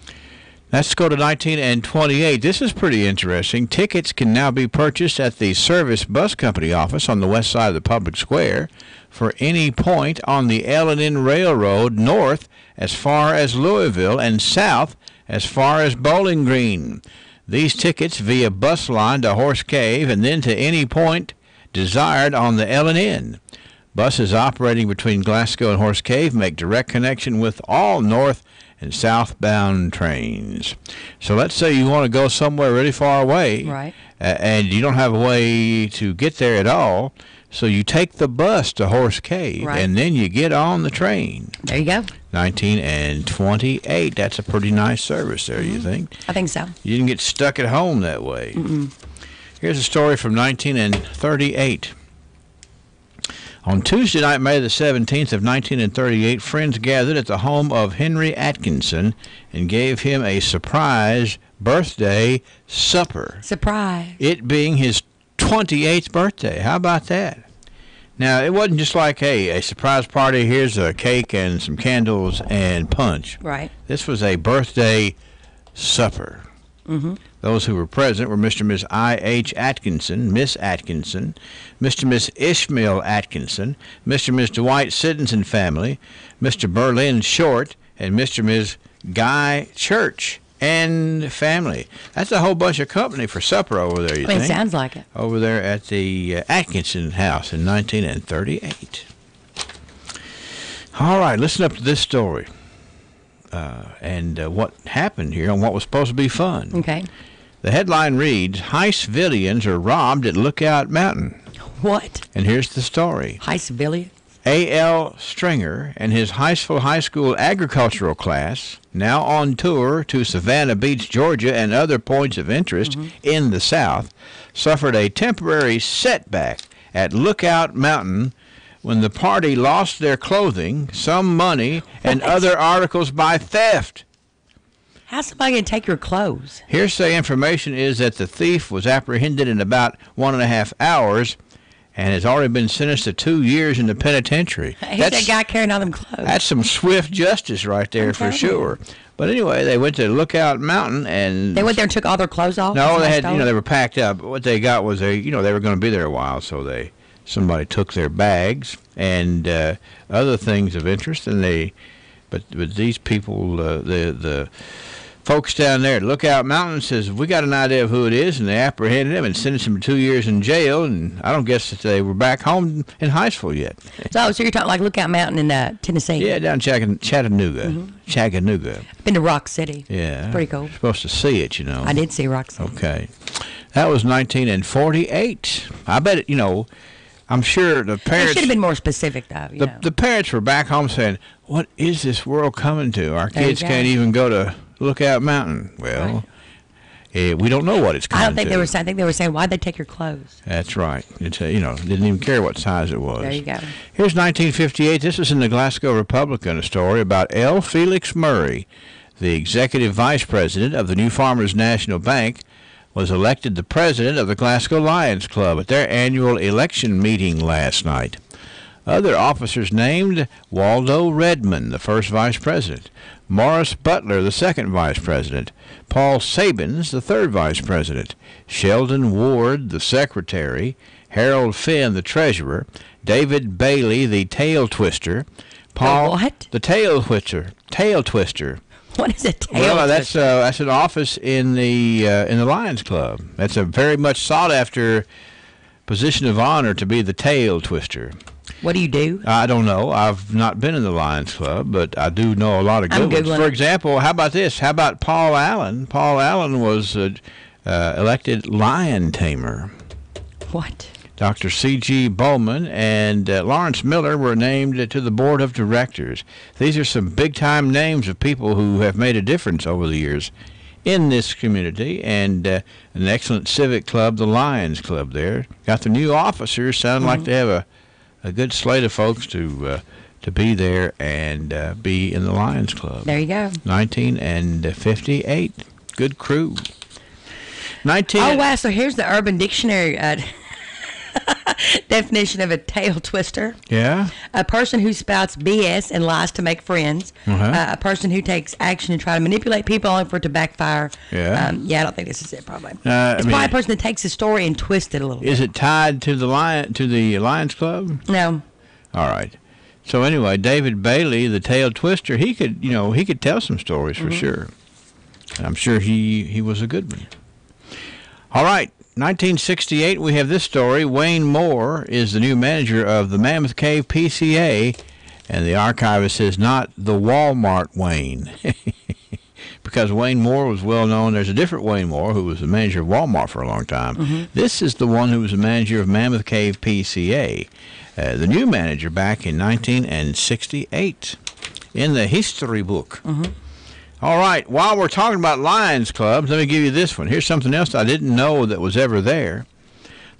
Let's go to 1928. This is pretty interesting. Tickets can now be purchased at the Service Bus Company office on the west side of the public square for any point on the L&N Railroad north as far as Louisville and south as far as Bowling Green. These tickets via bus line to Horse Cave and then to any point desired on the L&N. Buses operating between Glasgow and Horse Cave make direct connection with all north and southbound trains. So let's say you want to go somewhere really far away, right? And you don't have a way to get there at all. So you take the bus to Horse Cave, Right. and then you get on the train. There you go. 1928. That's a pretty nice service there, you think? I think so. You didn't get stuck at home that way. Here's a story from 1938. On Tuesday night, May the 17th of 1938, friends gathered at the home of Henry Atkinson and gave him a surprise birthday supper. Surprise. It being his 28th birthday. How about that? Now, it wasn't just like, hey, a surprise party, here's a cake and some candles and punch. Right. This was a birthday supper. Those who were present were Mr. and Miss I.H. Atkinson, Miss Atkinson, Mr. and Miss Ishmael Atkinson, Mr. and Miss Dwight Siddons family, Mr. Berlin Short, and Mr. and Miss Guy Church and family. That's a whole bunch of company for supper over there, you think? It sounds like it. Over there at the Atkinson house in 1938. All right, listen up to this story. And what happened here and what was supposed to be fun. Okay. The headline reads, High civilians are robbed at Lookout Mountain. What? And here's the story. High civilian? A.L. Stringer and his Hiceville High School agricultural class, now on tour to Savannah Beach, Georgia, and other points of interest in the South, suffered a temporary setback at Lookout Mountain when the party lost their clothing, some money, and other articles by theft. How's somebody going to take your clothes? Hearsay information is that the thief was apprehended in about 1.5 hours and has already been sentenced to 2 years in the penitentiary. Who's that guy carrying all them clothes? That's some swift justice right there for sure. But anyway, they went to Lookout Mountain and They went there and took all their clothes off? no, they Somebody had stole they it? were packed up. What they got was they were going to be there a while, so somebody took their bags and other things of interest, and but these people, the folks down there at Lookout Mountain says, we got an idea of who it is, and they apprehended him and sentenced him to 2 years in jail, and I don't guess that they were back home in Hiceville yet. So you're talking like Lookout Mountain in Tennessee? Yeah, down Chattanooga. Chattanooga. Been to Rock City. Yeah. It's pretty cool. You're supposed to see it, you know. I did see Rock City. Okay. That was 1948. I bet it, I'm sure the It parents... should have been more specific, though. The parents were back home saying, what is this world coming to? Our There you kids go. can't even go to Lookout Mountain. Well, we don't know what it's coming I don't think to. they were saying. I think they were saying, "Why'd they take your clothes?" That's right. It's didn't even care what size it was. There you go. Here's 1958. This was in the Glasgow Republican, a story about L. Felix Murray, the executive vice president of the New Farmers National Bank, was elected the president of the Glasgow Lions Club at their annual election meeting last night. Other officers named Waldo Redmond, the first vice president, Morris Butler, the second vice president, Paul Sabins, the third vice president, Sheldon Ward, the secretary, Harold Finn, the treasurer, David Bailey, the tail twister, Paul, the tail twister. What is a tail Well, twister? that's an office in the Lions Club. That's a very much sought after position of honor to be the tail twister. What do you do? I don't know. I've not been in the Lions Club, but I do know a lot of good ones. Googling For it. example, how about this? How about Paul Allen? Paul Allen was elected lion tamer. What? Dr. C.G. Bowman and Lawrence Miller were named to the board of directors. These are some big-time names of people who have made a difference over the years in this community, and an excellent civic club, the Lions Club there. Got the new officers. Sound like they have a good slate of folks to be there and be in the Lions Club. There you go. 1958. Good crew. 19. Oh, wow. So here's the Urban Dictionary definition of a tail twister. Yeah. A person who spouts BS and lies to make friends. A person who takes action to try to manipulate people only for it to backfire. Yeah. I don't think this is it, probably. It's I mean, probably a person that takes a story and twists it a little bit. Is it tied to the Lions Club? No. All right. So anyway, David Bailey, the tail twister, he could tell some stories for sure. And I'm sure he was a good one. All right. 1968, we have this story. Wayne Moore is the new manager of the Mammoth Cave PCA, And the archivist says, not the Walmart Wayne. Because Wayne Moore was well known. There's a different Wayne Moore who was the manager of Walmart for a long time. This is the one who was the manager of Mammoth Cave PCA. The new manager back in 1968 in the history book. All right, while we're talking about Lions clubs, let me give you this one. Here's something else I didn't know that was ever there.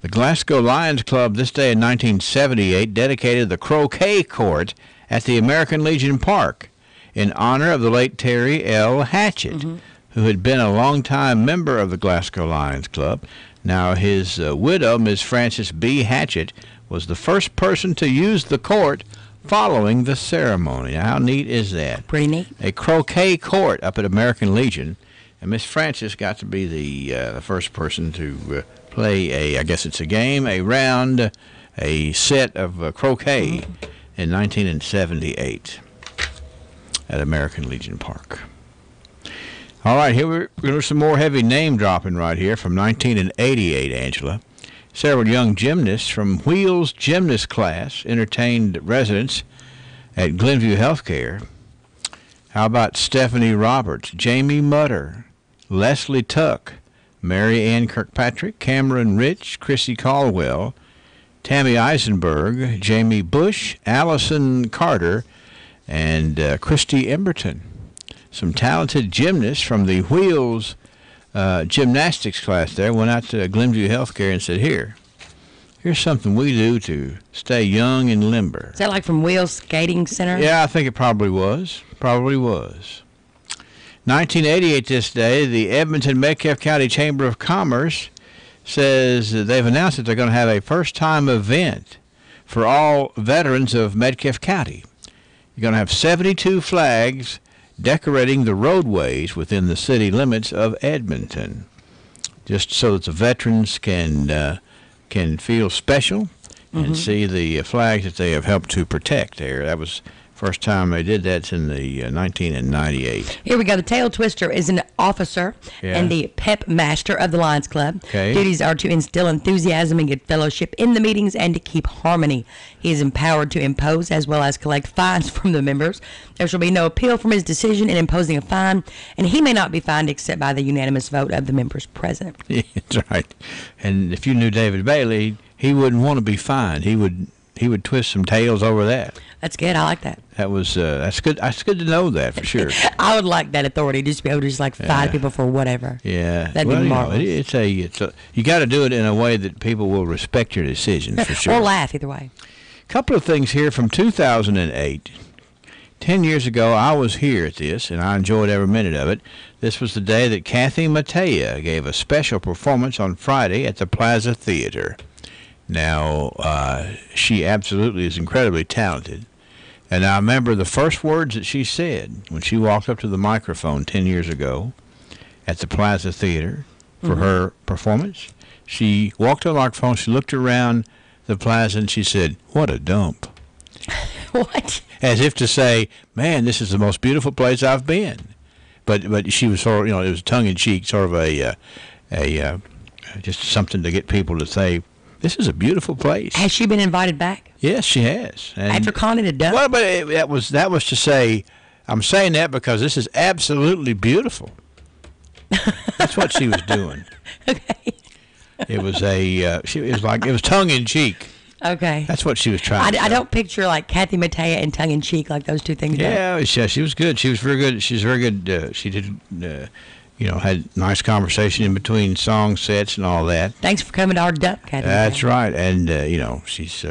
The Glasgow Lions Club this day in 1978 dedicated the croquet court at the American Legion Park in honor of the late Terry L. Hatchett, who had been a longtime member of the Glasgow Lions Club. Now, his widow, Ms. Frances B. Hatchett, was the first person to use the court following the ceremony. Now, how neat is that? Pretty neat. A croquet court up at American Legion, and Miss Frances got to be the first person to play I guess it's a game, a round, a set of croquet in 1978 at American Legion Park. All right, here we're going to some more heavy name dropping right here from 1988, Angela. Several young gymnasts from Wheels gymnast class entertained residents at Glenview Healthcare. How about Stephanie Roberts, Jamie Mutter, Leslie Tuck, Mary Ann Kirkpatrick, Cameron Rich, Chrissy Caldwell, Tammy Eisenberg, Jamie Bush, Allison Carter, and Christy Emberton. Some talented gymnasts from the Wheels gymnastics class there went out to Glenview Healthcare and said, here's something we do to stay young and limber. Is that like from Wheels Skating Center? Yeah, I think it probably was. 1988 this day, the Edmonton-Metcalfe County Chamber of Commerce says that they've announced that they're going to have a first-time event for all veterans of Metcalfe County. You're going to have 72 flags decorating the roadways within the city limits of Edmonton, just so that the veterans can feel special and see the flags that they have helped to protect there. That was first time they did that in the 1998. Here we go. The tail twister is an officer and the pep master of the Lions Club. Duties are to instill enthusiasm and good fellowship in the meetings and to keep harmony. He is empowered to impose as well as collect fines from the members. There shall be no appeal from his decision in imposing a fine, and he may not be fined except by the unanimous vote of the members present. Yeah, that's right. And if you knew David Bailey, he wouldn't want to be fined. He would twist some tails over that. That's good. I like that. That was that's good. That's good to know that for sure. I would like that authority, just to be able to just like fine people for whatever. Yeah, that'd be marvelous. It's a you got to do it in a way that people will respect your decision for sure. Or laugh either way. Couple of things here from 2008. 10 years ago, I was here at this, and I enjoyed every minute of it. This was the day that Kathy Mattea gave a special performance on Friday at the Plaza Theater. Now, she absolutely is incredibly talented. And I remember the first words that she said when she walked up to the microphone 10 years ago at the Plaza Theater for her performance. She walked to the microphone, she looked around the plaza, and she said, "What a dump." What? As if to say, man, this is the most beautiful place I've been. But she was sort of, it was tongue-in-cheek, sort of a just something to get people to say, this is a beautiful place. Has she been invited back? Yes, she has. And after calling it a dump? Well, but that was to say, I'm saying that because this is absolutely beautiful. That's what she was doing. Okay. It was it was tongue in cheek. Okay. That's what she was trying. I don't picture like Kathy Mattea and tongue in cheek like those two things. Yeah, she was good. She was very good. She's very good. She did. Had nice conversation in between song sets and all that. Thanks for coming to our dump, Kathy. That's right, and she's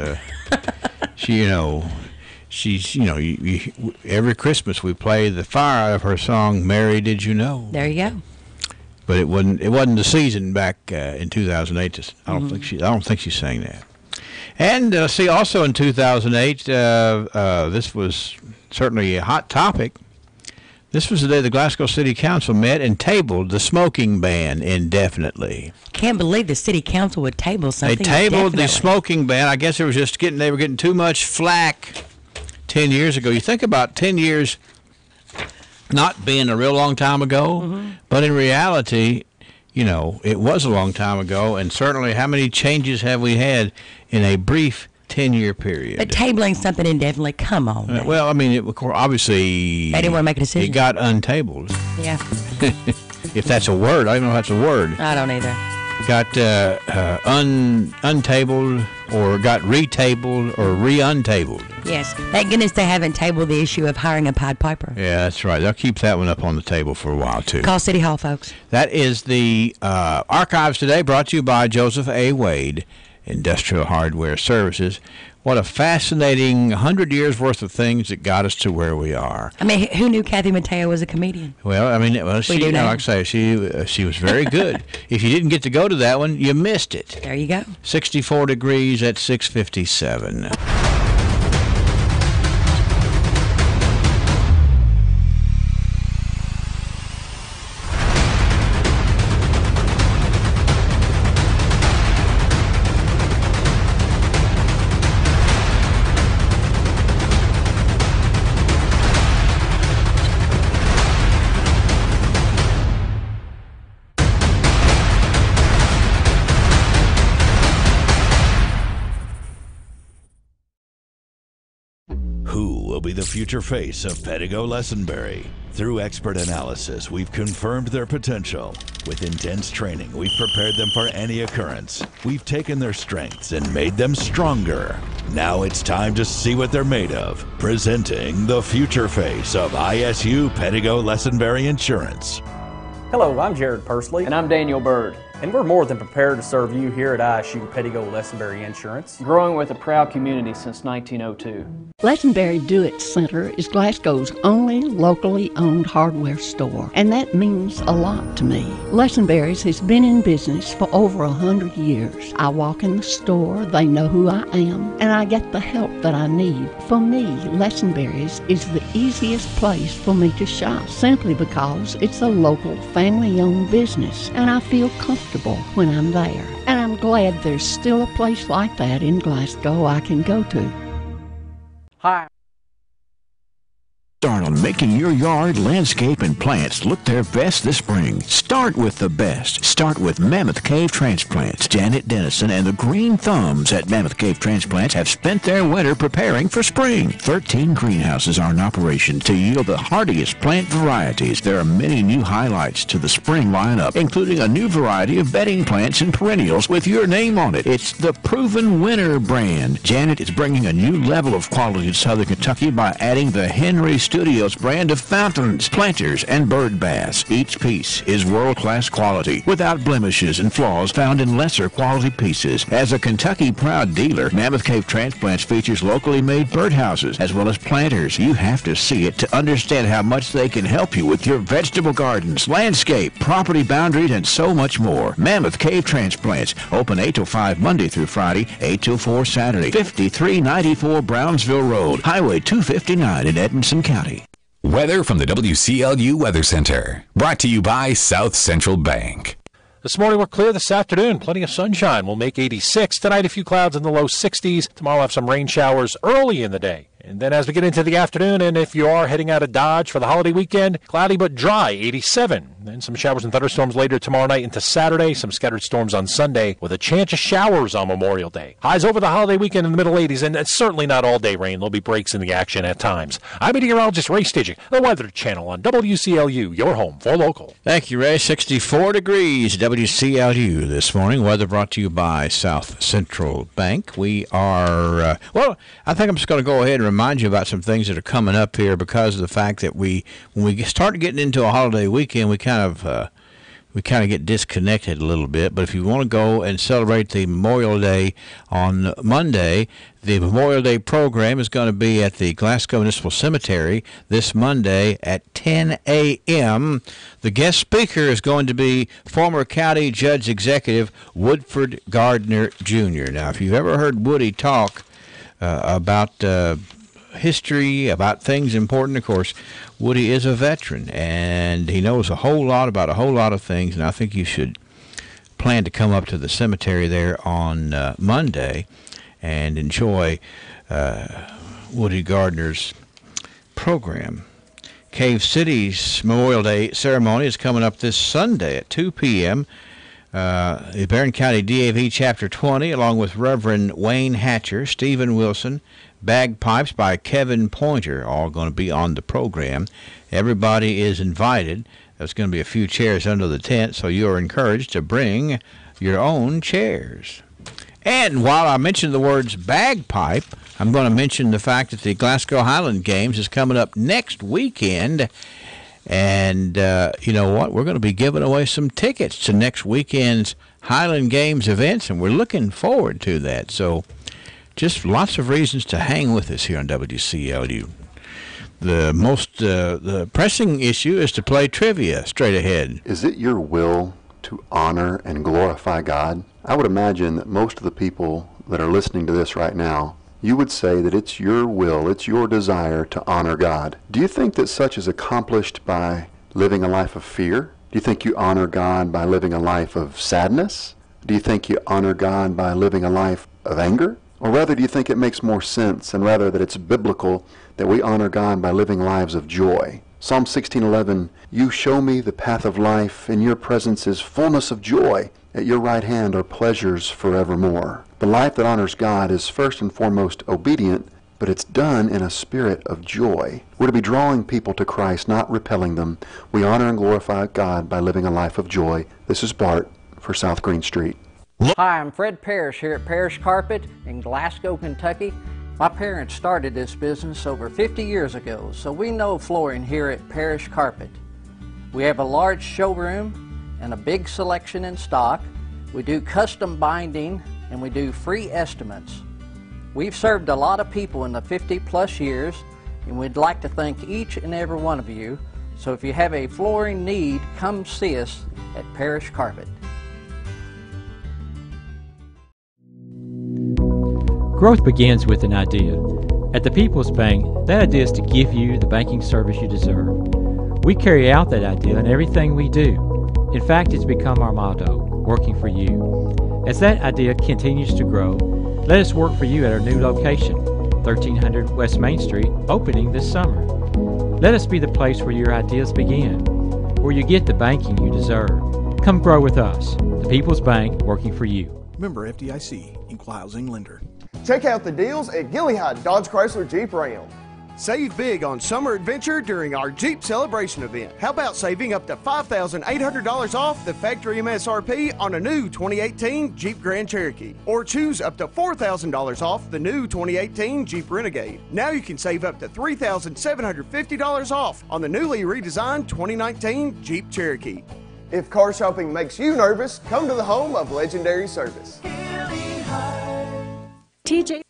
every Christmas we play the fire out of her song "Mary Did You Know." There you go. But it wasn't the season back in 2008. I don't think she sang that. And also in 2008, this was certainly a hot topic. This was the day the Glasgow City Council met and tabled the smoking ban indefinitely. Can't believe the City Council would table something. They tabled the smoking ban. I guess it was just they were getting too much flack 10 years ago. You think about 10 years not being a real long time ago, but in reality, it was a long time ago, and certainly how many changes have we had in a brief 10-year period. But tabling something indefinitely, come on. Man. Well, I mean, obviously... They didn't want to make a decision. It got untabled. Yeah. If that's a word. I don't know if that's a word. I don't either. Got untabled or got retabled or re-untabled. Yes. Thank goodness they haven't tabled the issue of hiring a Pied Piper. Yeah, that's right. They'll keep that one up on the table for a while, too. Call City Hall, folks. That is the Archives Today, brought to you by Joseph A. Wade, Industrial Hardware Services. What a fascinating 100 years worth of things that got us to where we are. I mean, who knew Kathy Mateo was a comedian? Well, I mean, she, do now. like I say, she was very good. If you didn't get to go to that one, you missed it. There you go. 64 degrees at 6:57. Be the future face of Pedigo Lessenberry. Through expert analysis, we've confirmed their potential. With intense training, we've prepared them for any occurrence. We've taken their strengths and made them stronger. Now it's time to see what they're made of. Presenting the future face of ISU Pedigo Lessenberry Insurance. Hello, I'm Jared Pursley. And I'm Daniel Bird. And we're more than prepared to serve you here at ISU Pedigo Lessenberry Insurance, growing with a proud community since 1902. Lessenberry Do-It Center is Glasgow's only locally owned hardware store, and that means a lot to me. Lessenberry's has been in business for over 100 years. I walk in the store, they know who I am, and I get the help that I need. For me, Lessenberry's is the easiest place for me to shop, simply because it's a local family-owned business, and I feel comfortable when I'm there. And I'm glad there's still a place like that in Glasgow I can go to. Hi. Start on making your yard, landscape, and plants look their best this spring. Start with the best. Start with Mammoth Cave Transplants. Janet Dennison and the Green Thumbs at Mammoth Cave Transplants have spent their winter preparing for spring. 13 greenhouses are in operation to yield the hardiest plant varieties. There are many new highlights to the spring lineup, including a new variety of bedding plants and perennials with your name on it. It's the Proven Winner brand. Janet is bringing a new level of quality to Southern Kentucky by adding the Henry Studios brand of fountains, planters, and bird baths. Each piece is world-class quality, without blemishes and flaws found in lesser quality pieces. As a Kentucky proud dealer, Mammoth Cave Transplants features locally made birdhouses as well as planters. You have to see it to understand how much they can help you with your vegetable gardens, landscape, property boundaries, and so much more. Mammoth Cave Transplants, open 8 till 5 Monday through Friday, 8 till 4 Saturday. 5394 Brownsville Road, Highway 259 in Edmonson County. Weather from the WCLU Weather Center. Brought to you by South Central Bank. This morning we're clear. This afternoon, plenty of sunshine. We'll make 86. Tonight, a few clouds in the low 60s. Tomorrow, we'll have some rain showers early in the day. And then as we get into the afternoon, and if you are heading out of Dodge for the holiday weekend, cloudy but dry, 87. Then some showers and thunderstorms later tomorrow night into Saturday. Some scattered storms on Sunday with a chance of showers on Memorial Day. Highs over the holiday weekend in the middle 80s, and it's certainly not all day rain. There'll be breaks in the action at times. I'm meteorologist Ray Stidgick, the Weather Channel on WCLU, your home for local. Thank you, Ray. 64 degrees, WCLU this morning. Weather brought to you by South Central Bank. We are, I think I'm just going to go ahead and remind you about some things that are coming up here because of the fact that when we start getting into a holiday weekend, we kind of get disconnected a little bit. But if you want to go and celebrate the Memorial Day on Monday, the Memorial Day program is going to be at the Glasgow Municipal Cemetery this Monday at 10 a.m. The guest speaker is going to be former County Judge Executive Woodford Gardner, Jr. Now, if you've ever heard Woody talk about history, about things important, of course, Woody is a veteran, and he knows a whole lot about a whole lot of things, and I think you should plan to come up to the cemetery there on Monday and enjoy Woody Gardner's program. Cave City's Memorial Day ceremony is coming up this Sunday at 2 p.m. the Barron County DAV Chapter 20, along with Reverend Wayne Hatcher, Stephen Wilson, bagpipes by Kevin Pointer, all going to be on the program. Everybody is invited. There's going to be a few chairs under the tent, so you're encouraged to bring your own chairs. And while I mentioned the words bagpipe, I'm going to mention the fact that the Glasgow Highland Games is coming up next weekend. And you know what? We're going to be giving away some tickets to next weekend's Highland Games events, and we're looking forward to that. So just lots of reasons to hang with us here on WCLU. The pressing issue is to play trivia straight ahead. Is it your will to honor and glorify God? I would imagine that most of the people that are listening to this right now, you would say that it's your will, it's your desire to honor God. Do you think that such is accomplished by living a life of fear? Do you think you honor God by living a life of sadness? Do you think you honor God by living a life of anger? Or rather, do you think it makes more sense, and rather that it's biblical, that we honor God by living lives of joy? Psalm 16:11, you show me the path of life, in your presence is fullness of joy. At your right hand are pleasures forevermore. The life that honors God is first and foremost obedient, but it's done in a spirit of joy. We're to be drawing people to Christ, not repelling them. We honor and glorify God by living a life of joy. This is Bart for South Green Street. Hi, I'm Fred Parrish here at Parrish Carpet in Glasgow, Kentucky. My parents started this business over 50 years ago, so we know flooring here at Parrish Carpet. We have a large showroom and a big selection in stock. We do custom binding and we do free estimates. We've served a lot of people in the 50+ years, and we'd like to thank each and every one of you. So if you have a flooring need, come see us at Parrish Carpet. Growth begins with an idea. At the People's Bank, that idea is to give you the banking service you deserve. We carry out that idea in everything we do. In fact, it's become our motto, working for you. As that idea continues to grow, let us work for you at our new location, 1300 West Main Street, opening this summer. Let us be the place where your ideas begin, where you get the banking you deserve. Come grow with us. The People's Bank, working for you. Member FDIC, Equal Housing Lender. Check out the deals at Gilliard Dodge Chrysler Jeep Ram. Save big on summer adventure during our Jeep Celebration event. How about saving up to $5,800 off the factory MSRP on a new 2018 Jeep Grand Cherokee? Or choose up to $4,000 off the new 2018 Jeep Renegade. Now you can save up to $3,750 off on the newly redesigned 2019 Jeep Cherokee. If car shopping makes you nervous, come to the home of legendary service. TJ.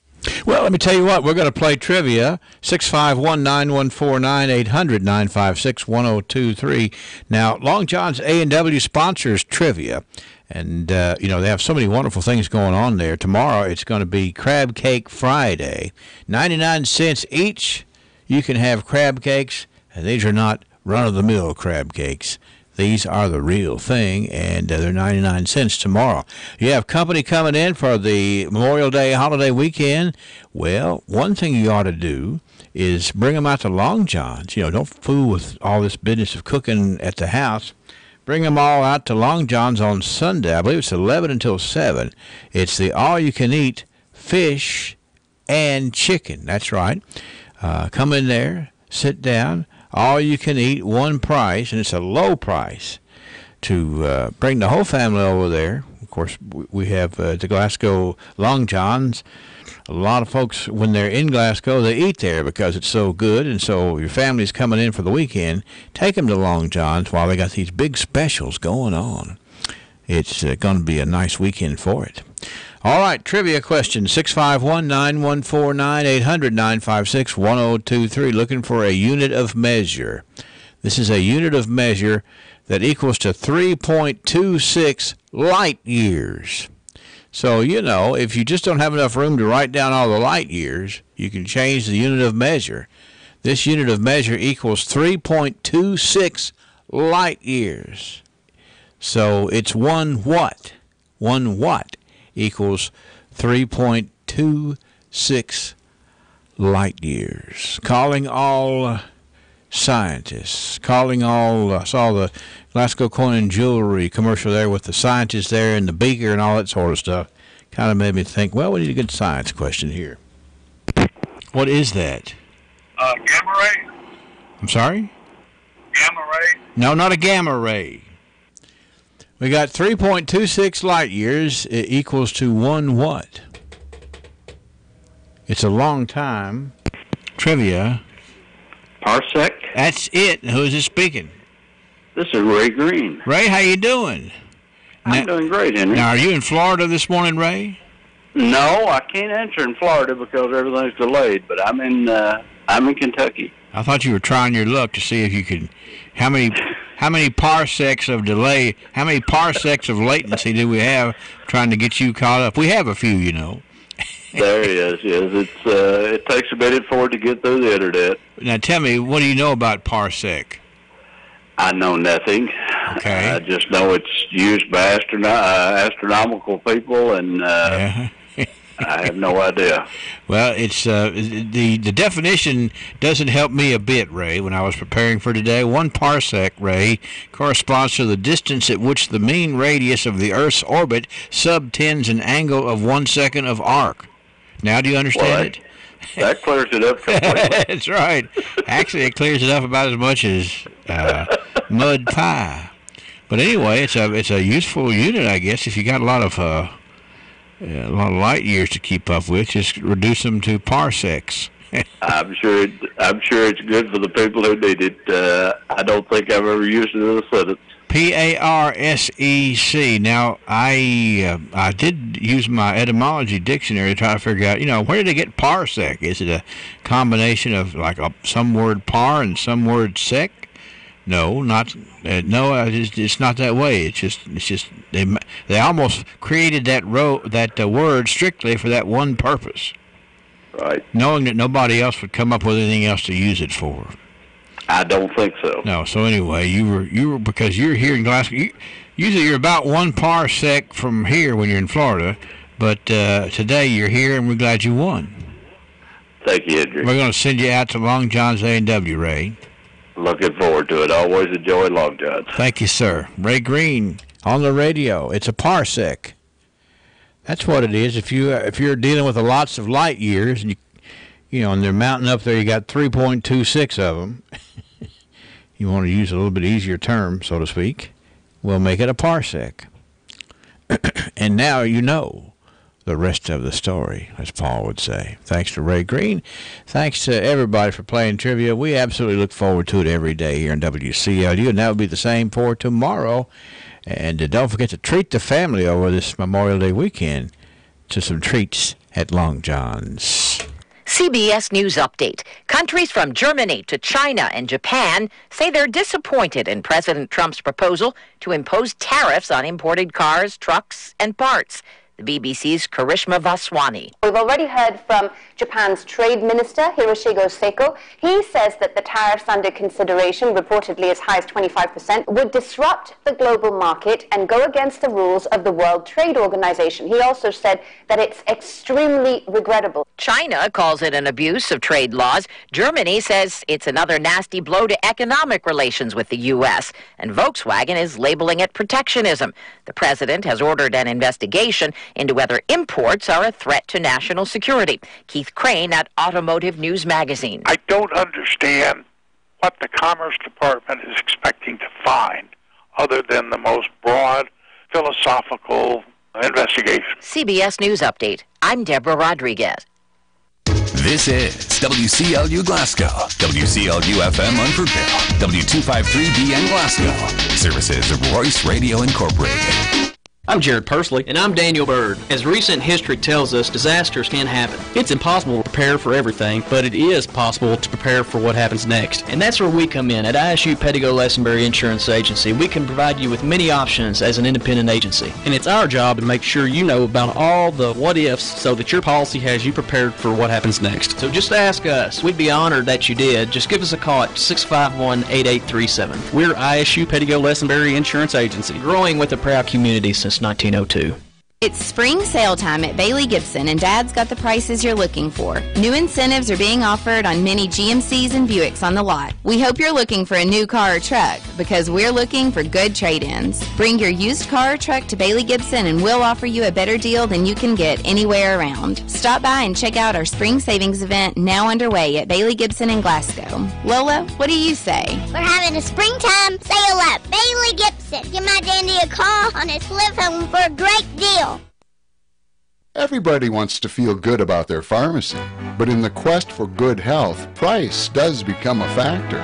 Well, let me tell you what, we're going to play trivia, 651-9149-800-956-1023. Now, Long John's A&W sponsors trivia, and, they have so many wonderful things going on there. Tomorrow, it's going to be Crab Cake Friday, 99 cents each. You can have crab cakes, and these are not run-of-the-mill crab cakes. These are the real thing, and they're 99 cents tomorrow. You have company coming in for the Memorial Day holiday weekend. Well, one thing you ought to do is bring them out to Long John's. Don't fool with all this business of cooking at the house. Bring them all out to Long John's on Sunday. I believe it's 11 until 7. It's the all-you-can-eat fish and chicken. That's right. Come in there, sit down. All you can eat, one price, and it's a low price to bring the whole family over there. Of course, we have the Glasgow Long John's. A lot of folks, when they're in Glasgow, they eat there because it's so good, and so your family's coming in for the weekend. Take them to Long John's while they got these big specials going on. It's going to be a nice weekend for it. All right, trivia question, 651-9149-800-956-1023, looking for a unit of measure. This is a unit of measure that equals to 3.26 light years. So, if you just don't have enough room to write down all the light years, you can change the unit of measure. This unit of measure equals 3.26 light years. So it's 1 watt. 1 watt equals 3.26 light years. Calling all scientists. Calling all, saw the Glasgow Coin and Jewelry commercial there with the scientists there and the beaker and all that sort of stuff. Kind of made me think, well, we need a good science question here. What is that? Gamma ray? I'm sorry? Gamma ray? No, not a gamma ray. We got 3.26 light years. It equals to 1 what? It's a long time. Trivia. Parsec? That's it. Who's it speaking? This is Ray Green. Ray, how you doing? I'm doing great, Henry. Now, are you in Florida this morning, Ray? No, I can't answer in Florida because everything's delayed, but I'm in Kentucky. I thought you were trying your luck to see if you could. How many parsecs of delay? How many parsecs of latency do we have trying to get you caught up? We have a few, you know. There he is. Yes, it takes a minute for it to get through the internet. Now tell me, what do you know about parsec? I know nothing. Okay. I just know it's used by astronomical people, and I have no idea. Well, it's the definition doesn't help me a bit, Ray, when I was preparing for today. 1 parsec, Ray, corresponds to the distance at which the mean radius of the Earth's orbit subtends an angle of 1 second of arc. Now do you understand it? That clears it up completely. That's right. Actually, it clears it up about as much as mud pie. But anyway, it's a useful unit, I guess, if you got a lot of light years to keep up with. Just reduce them to parsecs. I'm sure it's good for the people who need it. I don't think I've ever used it in a sentence. Parsec. Now, I did use my etymology dictionary to try to figure out, where did they get parsec? Is it a combination of like some word par and some word sec? No, not no. It's not that way. It's just they almost created that word strictly for that one purpose. Right. Knowing that nobody else would come up with anything else to use it for. I don't think so. No. So anyway, you were because you're here in Glasgow. Usually you're about 1 parsec from here when you're in Florida, but today you're here and we're glad you won. Thank you, Andrew. We're going to send you out to Long John's A&W, Ray. Looking forward to it. Always enjoy Long John's. Thank you, sir. Ray Green on the radio. It's a parsec. That's what it is. If you're dealing with lots of light years, and and they're mounting up there, you got 3.26 of them. You want to use a little bit easier term, so to speak. We'll make it a parsec. And now you know the rest of the story, as Paul would say. Thanks to Ray Green. Thanks to everybody for playing trivia. We absolutely look forward to it every day here in WCLU, and that will be the same for tomorrow. And don't forget to treat the family over this Memorial Day weekend to some treats at Long John's. CBS News Update. Countries from Germany to China and Japan say they're disappointed in President Trump's proposal to impose tariffs on imported cars, trucks, and parts. The BBC's Karishma Vaswani. We've already heard from Japan's Trade Minister, Hiroshige Seko. He says that the tariffs under consideration, reportedly as high as 25%, would disrupt the global market and go against the rules of the World Trade Organization. He also said that it's extremely regrettable. China calls it an abuse of trade laws. Germany says it's another nasty blow to economic relations with the U.S. And Volkswagen is labeling it protectionism. The president has ordered an investigation into whether imports are a threat to national security. Keith Crane at Automotive News Magazine. I don't understand what the Commerce Department is expecting to find other than the most broad philosophical investigation. CBS News Update. I'm Deborah Rodriguez. This is WCLU Glasgow, WCLU FM Unfordville, W253BN Glasgow. Services of Royce Radio Incorporated. I'm Jared Persley. And I'm Daniel Bird. As recent history tells us, disasters can happen. It's impossible to prepare for everything, but it is possible to prepare for what happens next. And that's where we come in. At ISU Pettigo-Lessenberry Insurance Agency, we can provide you with many options as an independent agency. And it's our job to make sure you know about all the what-ifs so that your policy has you prepared for what happens next. So just ask us. We'd be honored that you did. Just give us a call at 651-8837. We're ISU Pettigo-Lessenberry Insurance Agency, growing with a proud community since 1902. It's spring sale time at Bailey Gibson, and Dad's got the prices you're looking for. New incentives are being offered on many GMCs and Buicks on the lot. We hope you're looking for a new car or truck, because we're looking for good trade-ins. Bring your used car or truck to Bailey Gibson, and we'll offer you a better deal than you can get anywhere around. Stop by and check out our spring savings event now underway at Bailey Gibson in Glasgow. Lola, what do you say? We're having a springtime sale at Bailey Gibson. Give my dandy a call on his flip phone for a great deal. Everybody wants to feel good about their pharmacy, but in the quest for good health, price does become a factor.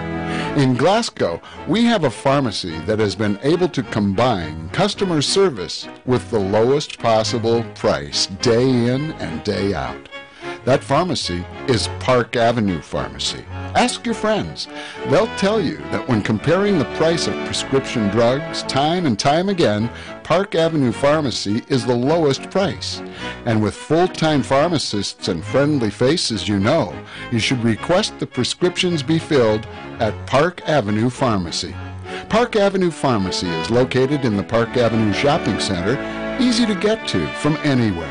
In Glasgow, we have a pharmacy that has been able to combine customer service with the lowest possible price day in and day out. That pharmacy is Park Avenue Pharmacy. Ask your friends. They'll tell you that when comparing the price of prescription drugs time and time again, Park Avenue Pharmacy is the lowest price. And with full-time pharmacists and friendly faces you know, you should request the prescriptions be filled at Park Avenue Pharmacy. Park Avenue Pharmacy is located in the Park Avenue Shopping Center, easy to get to from anywhere.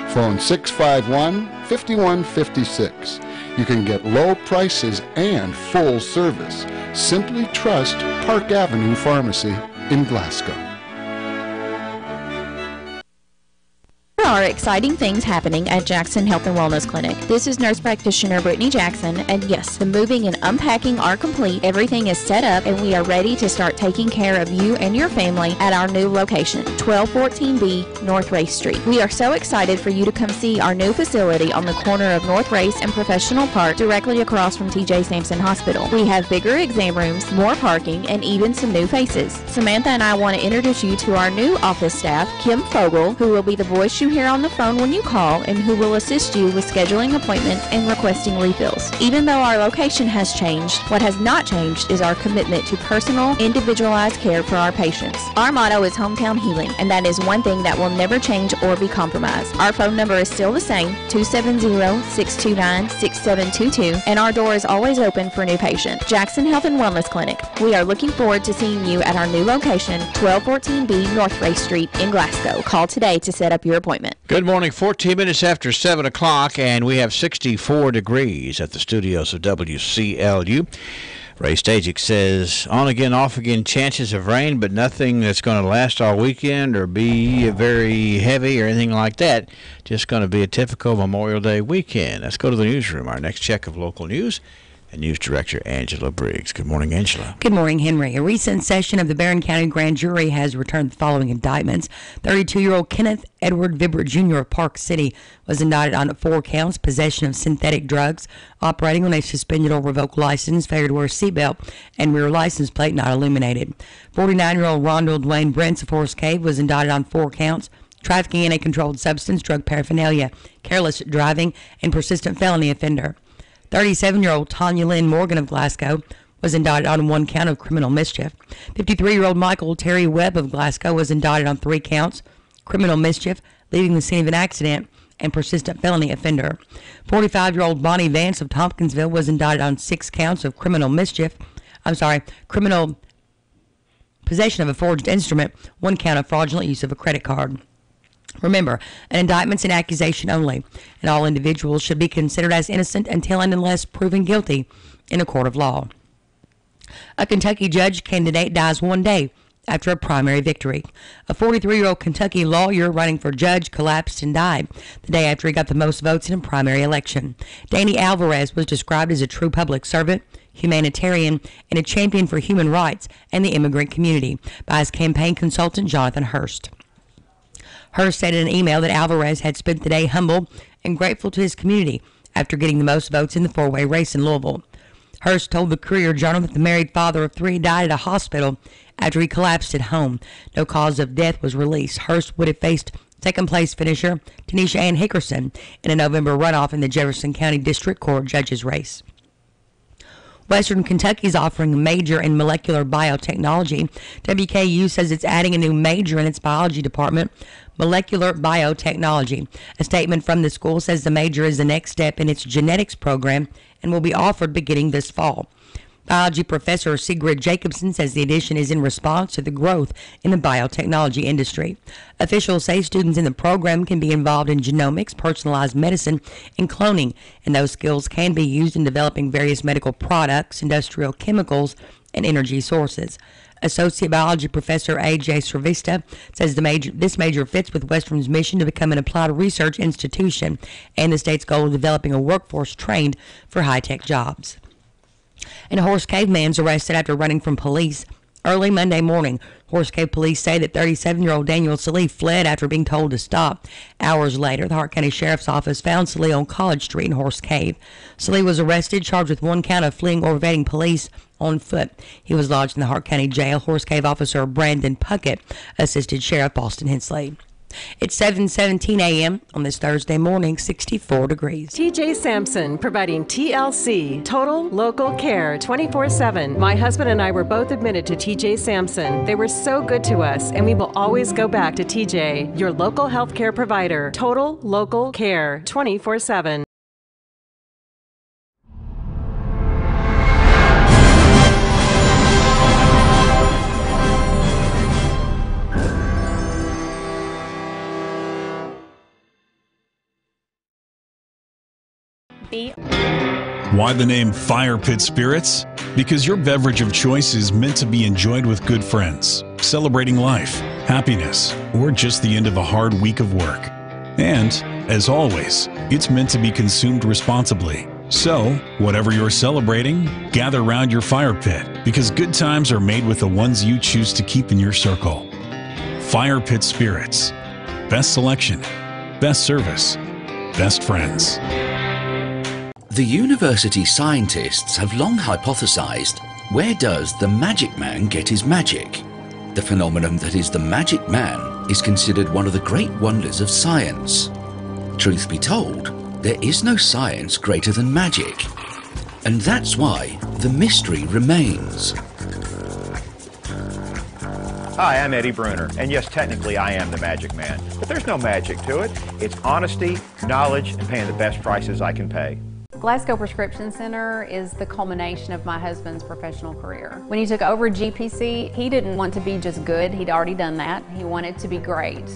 Phone 651-5156. You can get low prices and full service. Simply trust Park Avenue Pharmacy in Glasgow. There are exciting things happening at Jackson Health and Wellness Clinic. This is nurse practitioner Brittany Jackson, and yes, the moving and unpacking are complete. Everything is set up, and we are ready to start taking care of you and your family at our new location, 1214B North Race Street. We are so excited for you to come see our new facility on the corner of North Race and Professional Park, directly across from TJ Sampson Hospital. We have bigger exam rooms, more parking, and even some new faces. Samantha and I want to introduce you to our new office staff, Kim Fogel, who will be the voice you hear on the phone when you call, and who will assist you with scheduling appointments and requesting refills. Even though our location has changed, what has not changed is our commitment to personal, individualized care for our patients. Our motto is hometown healing, and that is one thing that will never change or be compromised. Our phone number is still the same, 270-629-6722, and our door is always open for new patients. Jackson Health and Wellness Clinic. We are looking forward to seeing you at our new location, 1214B North Race Street in Glasgow. Call today to set up your appointment. Good morning, 14 minutes after 7 o'clock, and we have 64 degrees at the studios of WCLU. Ray Stajic says, on again, off again, chances of rain, but nothing that's going to last all weekend or be very heavy or anything like that. Just going to be a typical Memorial Day weekend. Let's go to the newsroom. Our next check of local news. And News Director Angela Briggs. Good morning, Angela. Good morning, Henry. A recent session of the Barron County Grand Jury has returned the following indictments. 32-year-old Kenneth Edward Vibert Jr. of Park City was indicted on 4 counts: possession of synthetic drugs, operating on a suspended or revoked license, failure to wear a seatbelt, and rear license plate not illuminated. 49-year-old Rondell Dwayne Brents of Forest Cave was indicted on 4 counts: trafficking in a controlled substance, drug paraphernalia, careless driving, and persistent felony offender. 37-year-old Tanya Lynn Morgan of Glasgow was indicted on 1 count of criminal mischief. 53-year-old Michael Terry Webb of Glasgow was indicted on 3 counts: criminal mischief, leaving the scene of an accident, and persistent felony offender. 45-year-old Bonnie Vance of Tompkinsville was indicted on 6 counts of criminal possession of a forged instrument, 1 count of fraudulent use of a credit card. Remember, an indictment's an accusation only, and all individuals should be considered as innocent until and unless proven guilty in a court of law. A Kentucky judge candidate dies 1 day after a primary victory. A 43-year-old Kentucky lawyer running for judge collapsed and died the day after he got the most votes in a primary election. Danny Alvarez was described as a true public servant, humanitarian, and a champion for human rights and the immigrant community by his campaign consultant Jonathan Hurst. Hurst said in an email that Alvarez had spent the day humble and grateful to his community after getting the most votes in the 4-way race in Louisville. Hurst told the Courier-Journal that the married father of 3 died at a hospital after he collapsed at home. No cause of death was released. Hurst would have faced second-place finisher Tanisha Ann Hickerson in a November runoff in the Jefferson County District Court judges race. Western Kentucky is offering a major in molecular biotechnology. WKU says it's adding a new major in its biology department, molecular biotechnology. A statement from the school says the major is the next step in its genetics program and will be offered beginning this fall. Biology professor Sigrid Jacobson says the addition is in response to the growth in the biotechnology industry. Officials say students in the program can be involved in genomics, personalized medicine, and cloning, and those skills can be used in developing various medical products, industrial chemicals, and energy sources. Associate biology professor A.J. Sravista says this major fits with Western's mission to become an applied research institution and the state's goal of developing a workforce trained for high-tech jobs. And a Horse Cave man's arrested after running from police early Monday morning. Horse Cave police say that 37-year-old Daniel Salih fled after being told to stop. Hours later, the Hart County Sheriff's Office found Salih on College Street in Horse Cave. Salih was arrested, charged with one count of fleeing or evading police on foot. He was lodged in the Hart County Jail. Horse Cave officer Brandon Puckett assisted Sheriff Boston Hensley. It's 7:17 a.m. on this Thursday morning, 64 degrees. TJ Sampson, providing TLC, Total Local Care, 24/7. My husband and I were both admitted to TJ Sampson. They were so good to us, and we will always go back to TJ, your local health care provider. Total Local Care, 24/7. Why the name Fire Pit Spirits? Because your beverage of choice is meant to be enjoyed with good friends, celebrating life, happiness, or just the end of a hard week of work. And, as always, it's meant to be consumed responsibly. So, whatever you're celebrating, gather around your fire pit, because good times are made with the ones you choose to keep in your circle. Fire Pit Spirits. Best selection, best service, best friends. The university scientists have long hypothesized, where does the magic man get his magic? The phenomenon that is the magic man is considered one of the great wonders of science. Truth be told, there is no science greater than magic. And that's why the mystery remains. Hi, I'm Eddie Bruner, and yes, technically I am the magic man. But there's no magic to it. It's honesty, knowledge, and paying the best prices I can pay. Glasgow Prescription Center is the culmination of my husband's professional career. When he took over GPC, he didn't want to be just good. He'd already done that. He wanted to be great.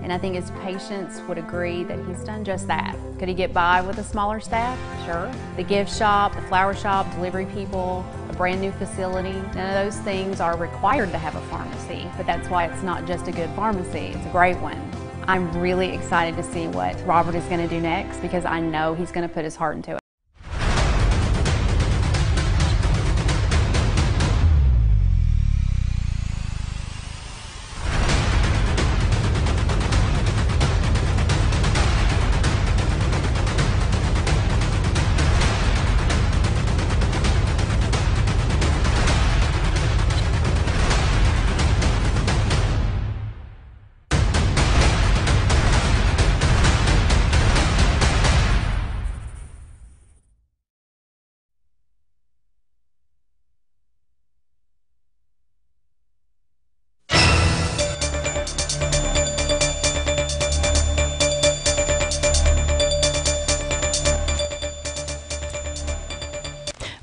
And I think his patients would agree that he's done just that. Could he get by with a smaller staff? Sure. The gift shop, the flower shop, delivery people, a brand new facility, none of those things are required to have a pharmacy, but that's why it's not just a good pharmacy, it's a great one. I'm really excited to see what Robert is going to do next because I know he's going to put his heart into it.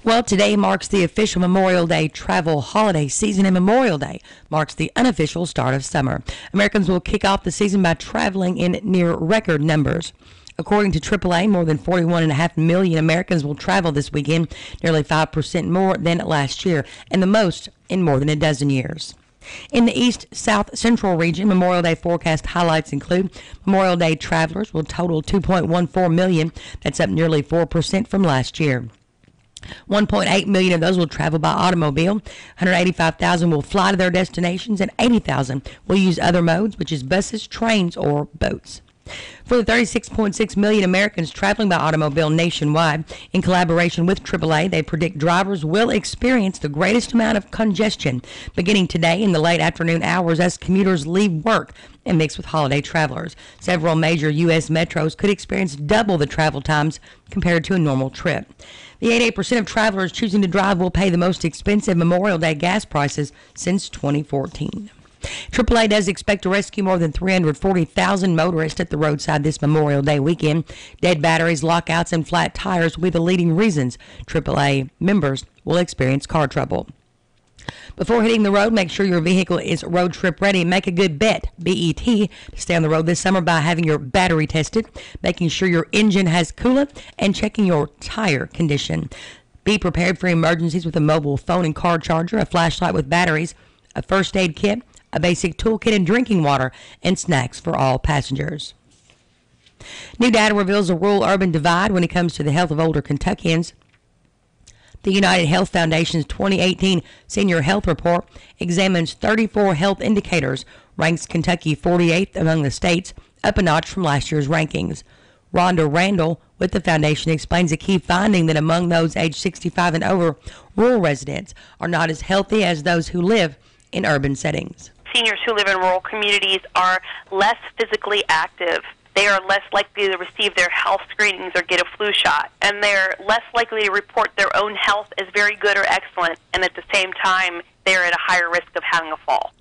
Well, today marks the official Memorial Day travel holiday season, and Memorial Day marks the unofficial start of summer. Americans will kick off the season by traveling in near record numbers. According to AAA, more than 41.5 million Americans will travel this weekend, nearly 5% more than last year, and the most in more than a dozen years. In the East South Central region, Memorial Day forecast highlights include Memorial Day travelers will total 2.14 million. That's up nearly 4% from last year. 1.8 million of those will travel by automobile, 185,000 will fly to their destinations, and 80,000 will use other modes, which is buses, trains, or boats. For the 36.6 million Americans traveling by automobile nationwide, in collaboration with AAA, they predict drivers will experience the greatest amount of congestion beginning today in the late afternoon hours as commuters leave work and mix with holiday travelers. Several major U.S. metros could experience double the travel times compared to a normal trip. The 88% of travelers choosing to drive will pay the most expensive Memorial Day gas prices since 2014. AAA does expect to rescue more than 340,000 motorists at the roadside this Memorial Day weekend. Dead batteries, lockouts, and flat tires will be the leading reasons AAA members will will experience car trouble. Before hitting the road, make sure your vehicle is road trip ready. Make a good bet, B-E-T, to stay on the road this summer by having your battery tested, making sure your engine has coolant, and checking your tire condition. Be prepared for emergencies with a mobile phone and car charger, a flashlight with batteries, a first aid kit, a basic toolkit, and drinking water, and snacks for all passengers. New data reveals a rural-urban divide when it comes to the health of older Kentuckians. The United Health Foundation's 2018 Senior Health Report examines 34 health indicators, ranks Kentucky 48th among the states, up a notch from last year's rankings. Rhonda Randall with the foundation explains a key finding that among those aged 65 and over, rural residents are not as healthy as those who live in urban settings. Seniors who live in rural communities are less physically active. They are less likely to receive their health screenings or get a flu shot, and they're less likely to report their own health as very good or excellent, and at the same time, they're at a higher risk of having a fall.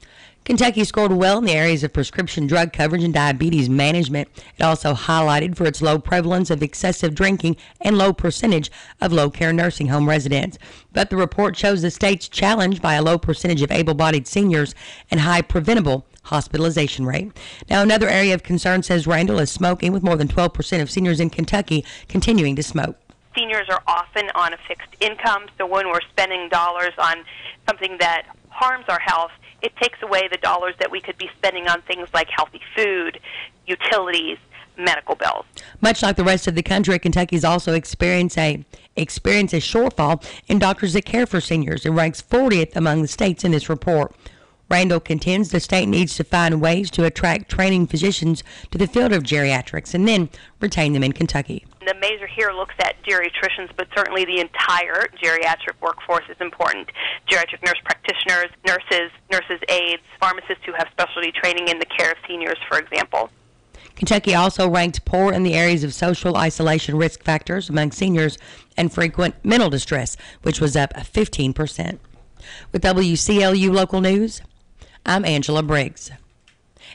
Kentucky scored well in the areas of prescription drug coverage and diabetes management. It also highlighted for its low prevalence of excessive drinking and low percentage of low-care nursing home residents. But the report shows the state's challenged by a low percentage of able-bodied seniors and high preventable hospitalization rate. Now, another area of concern, says Randall, is smoking, with more than 12% of seniors in Kentucky continuing to smoke. Seniors are often on a fixed income, so when we're spending dollars on something that harms our health, it takes away the dollars that we could be spending on things like healthy food, utilities, medical bills. Much like the rest of the country, Kentucky's also experienced a shortfall in doctors that care for seniors. It ranks 40th among the states in this report. Randall contends the state needs to find ways to attract training physicians to the field of geriatrics and then retain them in Kentucky. The measure here looks at geriatricians, but certainly the entire geriatric workforce is important. Geriatric nurse practitioners, nurses aides, pharmacists who have specialty training in the care of seniors, for example. Kentucky also ranked poor in the areas of social isolation risk factors among seniors and frequent mental distress, which was up 15%. With WCLU Local News, I'm Angela Briggs.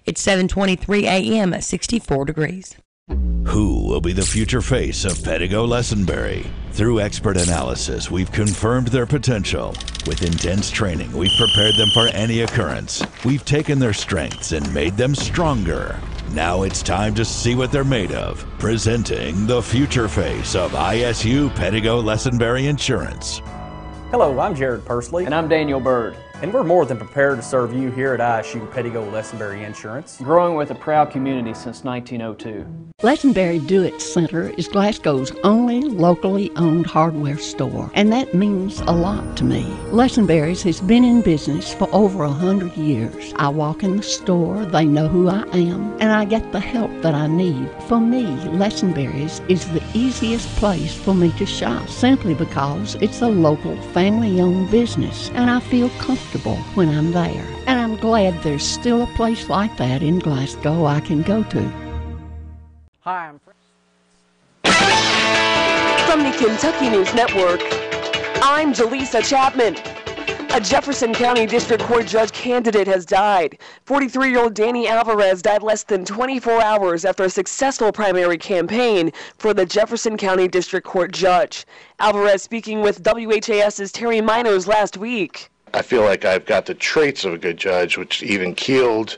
It's 7:23 a.m. at 64 degrees. Who will be the future face of Pedigo Lessenberry? Through expert analysis, we've confirmed their potential. With intense training, we've prepared them for any occurrence. We've taken their strengths and made them stronger. Now it's time to see what they're made of. Presenting the future face of ISU Pedigo Lessenberry Insurance. Hello, I'm Jared Pursley. And I'm Daniel Bird. And we're more than prepared to serve you here at ISU Pedigo Lessenberry Insurance. Growing with a proud community since 1902. Lessenberry Do-It Center is Glasgow's only locally owned hardware store, and that means a lot to me. Lessenberry's has been in business for over 100 years. I walk in the store, they know who I am, and I get the help that I need. For me, Lessenberry's is the easiest place for me to shop, simply because it's a local family-owned business, and I feel comfortable when I'm there. And I'm glad there's still a place like that in Glasgow I can go to. Hi, I'm From the Kentucky News Network, I'm Jaleesa Chapman. A Jefferson County District Court judge candidate has died. 43-year-old Danny Alvarez died less than 24 hours after a successful primary campaign for the Jefferson County District Court judge. Alvarez speaking with WHAS's Terry Miners last week. I feel like I've got the traits of a good judge, which even-keeled,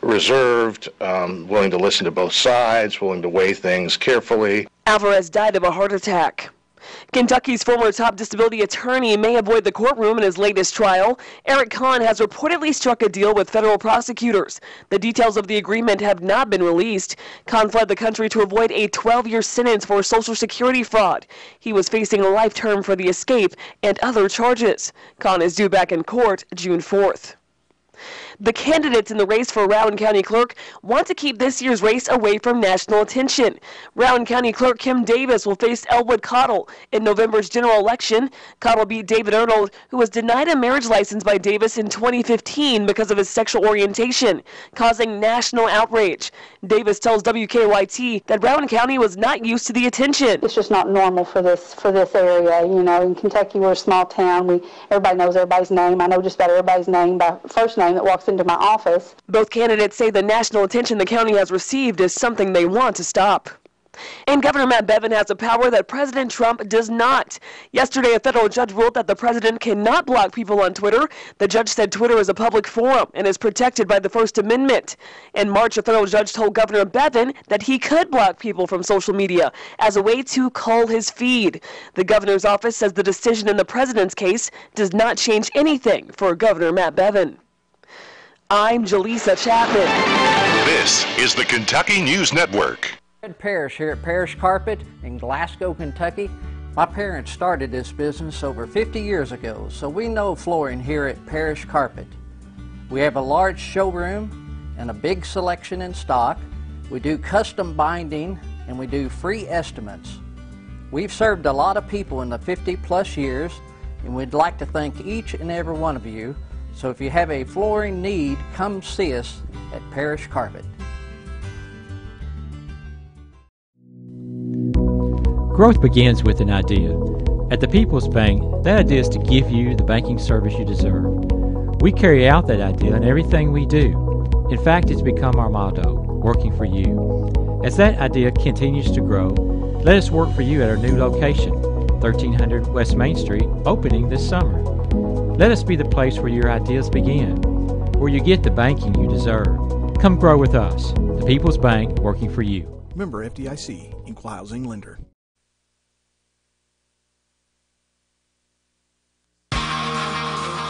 reserved, willing to listen to both sides, willing to weigh things carefully. Alvarez died of a heart attack. Kentucky's former top disability attorney may avoid the courtroom in his latest trial. Eric Kahn has reportedly struck a deal with federal prosecutors. The details of the agreement have not been released. Kahn fled the country to avoid a 12-year sentence for Social Security fraud. He was facing a life term for the escape and other charges. Kahn is due back in court June 4th. The candidates in the race for Rowan County Clerk want to keep this year's race away from national attention. Rowan County Clerk Kim Davis will face Elwood Cottle in November's general election. Cottle beat David Arnold, who was denied a marriage license by Davis in 2015 because of his sexual orientation, causing national outrage. Davis tells WKYT that Rowan County was not used to the attention. It's just not normal for this area. You know, in Kentucky, we're a small town. Everybody knows everybody's name. I know just about everybody's name by first name that walks into my office. Both candidates say the national attention the county has received is something they want to stop. And Governor Matt Bevin has a power that President Trump does not. Yesterday, a federal judge ruled that the president cannot block people on Twitter. The judge said Twitter is a public forum and is protected by the First Amendment. In March, a federal judge told Governor Bevin that he could block people from social media as a way to cull his feed. The governor's office says the decision in the president's case does not change anything for Governor Matt Bevin. I'm Jaleesa Chapman. This is the Kentucky News Network. Ed Parrish here at Parrish Carpet in Glasgow, Kentucky. My parents started this business over 50 years ago, so we know flooring here at Parrish Carpet. We have a large showroom and a big selection in stock. We do custom binding and we do free estimates. We've served a lot of people in the 50-plus years, and we'd like to thank each and every one of you. So if you have a flooring need, come see us at Parrish Carpet. Growth begins with an idea. At the People's Bank, that idea is to give you the banking service you deserve. We carry out that idea in everything we do. In fact, it's become our motto, working for you. As that idea continues to grow, let us work for you at our new location, 1300 West Main Street, opening this summer. Let us be the place where your ideas begin, where you get the banking you deserve. Come grow with us. The People's Bank, working for you. Member FDIC, Equal Housing Lender.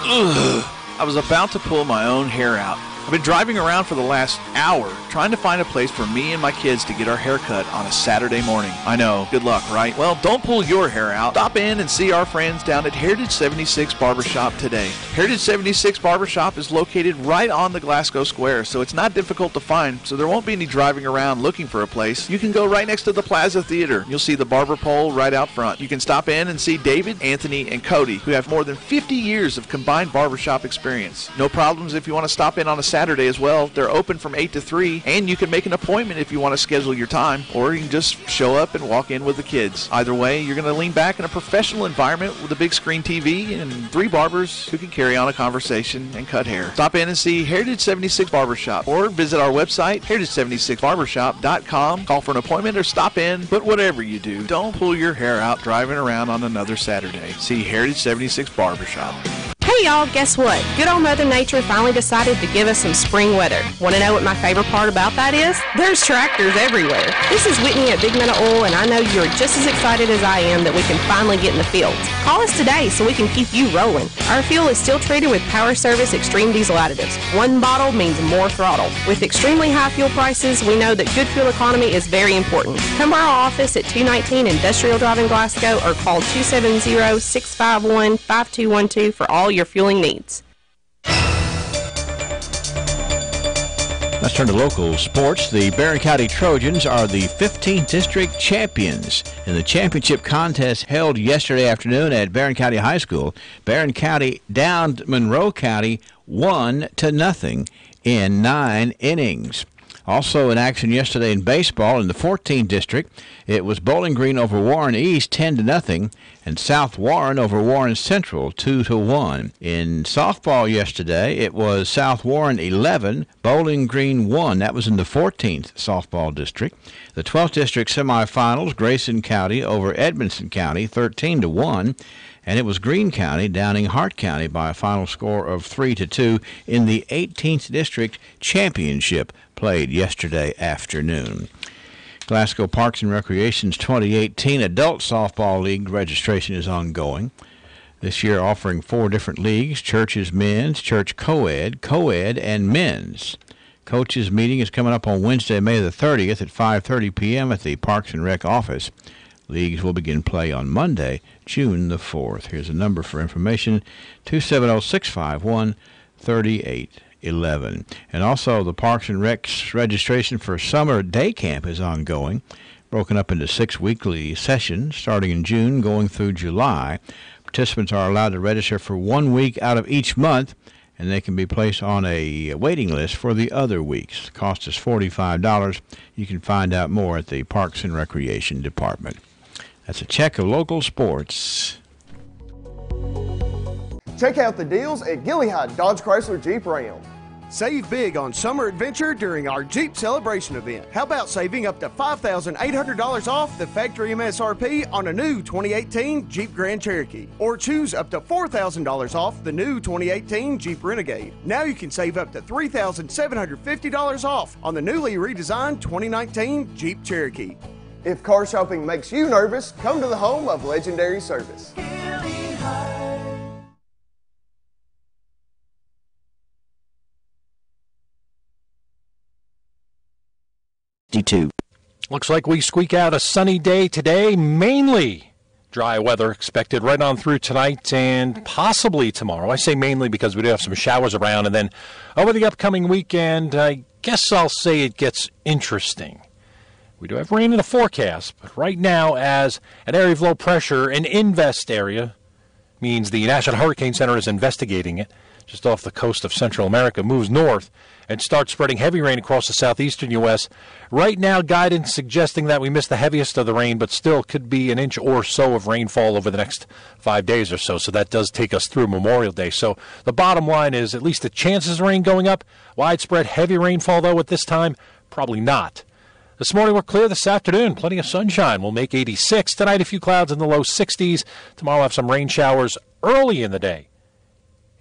Ugh. I was about to pull my own hair out. I've been driving around for the last hour trying to find a place for me and my kids to get our hair cut on a Saturday morning. I know, good luck, right? Well, don't pull your hair out. Stop in and see our friends down at Heritage 76 Barbershop today. Heritage 76 Barbershop is located right on the Glasgow Square, so it's not difficult to find, so there won't be any driving around looking for a place. You can go right next to the Plaza Theater. You'll see the barber pole right out front. You can stop in and see David, Anthony, and Cody, who have more than 50 years of combined barbershop experience. No problems if you want to stop in on a Saturday as well. They're open from 8 to 3, and you can make an appointment if you want to schedule your time, or you can just show up and walk in with the kids. Either way, you're going to lean back in a professional environment with a big screen TV and 3 barbers who can carry on a conversation and cut hair. Stop in and see Heritage 76 Barbershop, or visit our website, heritage76barbershop.com. Call for an appointment or stop in, but whatever you do, don't pull your hair out driving around on another Saturday. See Heritage 76 Barbershop. Hey y'all, guess what? Good old Mother Nature finally decided to give us some spring weather. Want to know what my favorite part about that is? There's tractors everywhere. This is Whitney at Big Meadow Oil, and I know you're just as excited as I am that we can finally get in the fields. Call us today so we can keep you rolling. Our fuel is still treated with Power Service Extreme Diesel Additives. One bottle means more throttle. With extremely high fuel prices, we know that good fuel economy is very important. Come by our office at 219 Industrial Drive in Glasgow or call 270-651-5212 for all your fueling needs. Let's turn to local sports. The Barron County Trojans are the 15th district champions in the championship contest held yesterday afternoon at Barron County High School. Barron County downed Monroe County 1-0 in 9 innings. Also in action yesterday in baseball in the 14th district, it was Bowling Green over Warren East 10-0, and South Warren over Warren Central 2-1. In softball yesterday, it was South Warren 11, Bowling Green 1. That was in the 14th softball district. The 12th district semifinals, Grayson County over Edmondson County 13-1. And it was Greene County downing Hart County by a final score of 3-2 in the 18th District Championship played yesterday afternoon. Glasgow Parks and Recreation's 2018 Adult Softball League registration is ongoing. This year offering 4 different leagues: churches men's, church co-ed, and men's. Coaches meeting is coming up on Wednesday, May the 30th at 5:30 p.m. at the Parks and Rec office. Leagues will begin play on Monday, June the 4th. Here's a number for information, 270-651-3811. And also the Parks and Rec's registration for summer day camp is ongoing, broken up into 6 weekly sessions starting in June going through July. Participants are allowed to register for 1 week out of each month, and they can be placed on a waiting list for the other weeks. The cost is $45. You can find out more at the Parks and Recreation Department. That's a check of local sports. Check out the deals at Gilliard Dodge Chrysler Jeep Ram. Save big on summer adventure during our Jeep Celebration event. How about saving up to $5,800 off the factory MSRP on a new 2018 Jeep Grand Cherokee? Or choose up to $4,000 off the new 2018 Jeep Renegade. Now you can save up to $3,750 off on the newly redesigned 2019 Jeep Cherokee. If car shopping makes you nervous, come to the home of legendary service. Looks like we squeak out a sunny day today, mainly dry weather expected right on through tonight and possibly tomorrow. I say mainly because we do have some showers around, and then over the upcoming weekend, I guess I'll say it gets interesting. We do have rain in the forecast, but right now, as an area of low pressure, an invest area, means the National Hurricane Center is investigating it, just off the coast of Central America, moves north and starts spreading heavy rain across the southeastern U.S. Right now, guidance suggesting that we missed the heaviest of the rain, but still could be an inch or so of rainfall over the next 5 days or so. So that does take us through Memorial Day. So the bottom line is at least the chances of rain going up. Widespread heavy rainfall, though, at this time, probably not. This morning we're clear. This afternoon, plenty of sunshine. We'll make 86. Tonight, a few clouds in the low 60s. Tomorrow, we'll have some rain showers early in the day.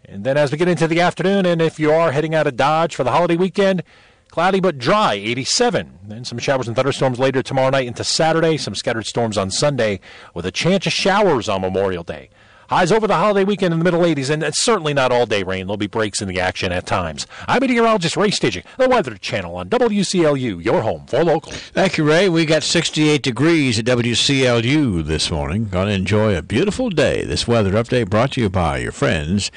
And then as we get into the afternoon, and if you are heading out of Dodge for the holiday weekend, cloudy but dry, 87. Then some showers and thunderstorms later tomorrow night into Saturday. Some scattered storms on Sunday with a chance of showers on Memorial Day. Highs over the holiday weekend in the middle 80s, and it's certainly not all-day rain. There'll be breaks in the action at times. I'm meteorologist Ray Staging, the Weather Channel on WCLU, your home for local. Thank you, Ray. We got 68 degrees at WCLU this morning. Going to enjoy a beautiful day. This weather update brought to you by your friends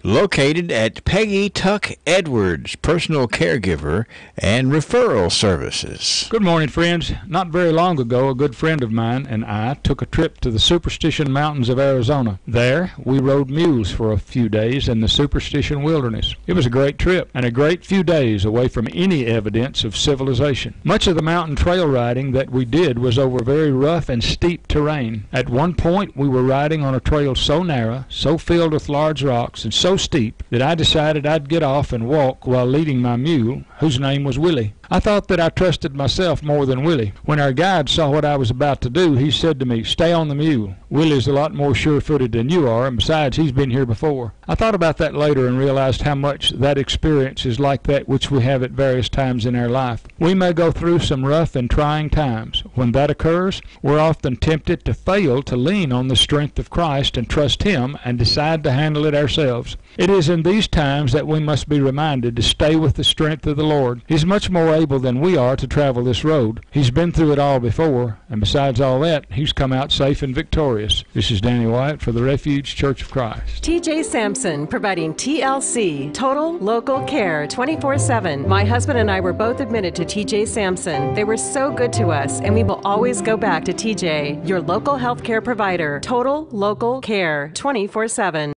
located at Peggy Tuck Edwards, personal caregiver and referral services. Good morning, friends. Not very long ago, a good friend of mine and I took a trip to the Superstition Mountains of Arizona. There, we rode mules for a few days in the Superstition Wilderness. It was a great trip and a great few days away from any evidence of civilization. Much of the mountain trail riding that we did was over very rough and steep terrain. At one point, we were riding on a trail so narrow, so filled with large rocks, and so steep that I decided I'd get off and walk while leading my mule, whose name was Willie. I thought that I trusted myself more than Willie. When our guide saw what I was about to do, he said to me, "Stay on the mule. Willie's a lot more sure-footed than you are, and besides, he's been here before." I thought about that later and realized how much that experience is like that which we have at various times in our life. We may go through some rough and trying times. When that occurs, we're often tempted to fail to lean on the strength of Christ and trust Him and decide to handle it ourselves. It is in these times that we must be reminded to stay with the strength of the Lord. He's much more able than we are to travel this road. He's been through it all before, and besides all that, He's come out safe and victorious. This is Danny Wyatt for the Refuge Church of Christ. TJ Sampson, providing TLC, Total Local Care, 24/7. My husband and I were both admitted to TJ Sampson. They were so good to us, and we will always go back to TJ, your local health care provider. Total Local Care, 24/7.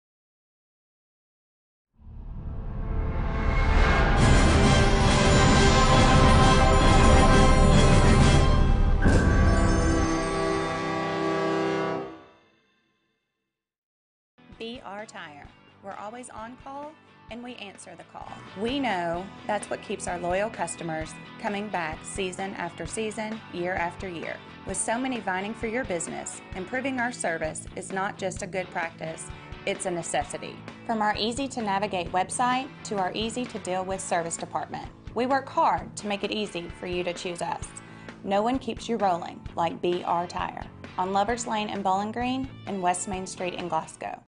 BR Tire. We're always on call and we answer the call. We know that's what keeps our loyal customers coming back season after season, year after year. With so many vying for your business, improving our service is not just a good practice, it's a necessity. From our easy-to-navigate website to our easy-to-deal-with service department, we work hard to make it easy for you to choose us. No one keeps you rolling like BR Tire on Lovers Lane in Bowling Green and West Main Street in Glasgow.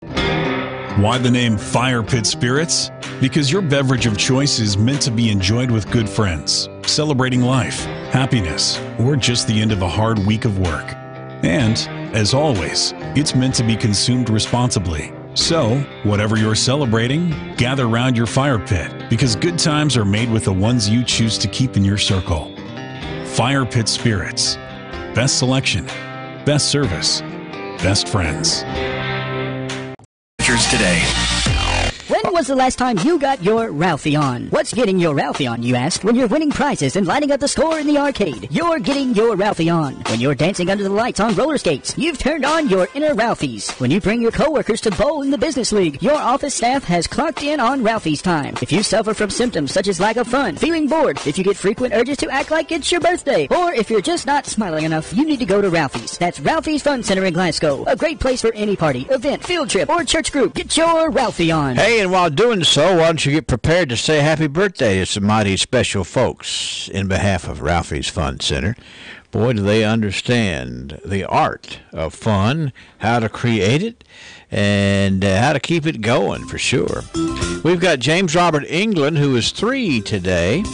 Why the name Fire Pit Spirits? Because your beverage of choice is meant to be enjoyed with good friends, celebrating life, happiness, or just the end of a hard week of work. And, as always, it's meant to be consumed responsibly. So, whatever you're celebrating, gather round your fire pit, because good times are made with the ones you choose to keep in your circle. Fire Pit Spirits. Best selection, best service, best friends. Today. When was the last time you got your Ralphie on? What's getting your Ralphie on, you ask? When you're winning prizes and lighting up the score in the arcade, you're getting your Ralphie on. When you're dancing under the lights on roller skates, you've turned on your inner Ralphies. When you bring your coworkers to bowl in the business league, your office staff has clocked in on Ralphie's time. If you suffer from symptoms such as lack of fun, feeling bored, if you get frequent urges to act like it's your birthday, or if you're just not smiling enough, you need to go to Ralphie's. That's Ralphie's Fun Center in Glasgow. A great place for any party, event, field trip, or church group. Get your Ralphie on. Hey, and while doing so, why don't you get prepared to say happy birthday to some mighty special folks in behalf of Ralphie's Fun Center. Boy, do they understand the art of fun, how to create it, and how to keep it going, for sure. We've got James Robert England, who is 3 today.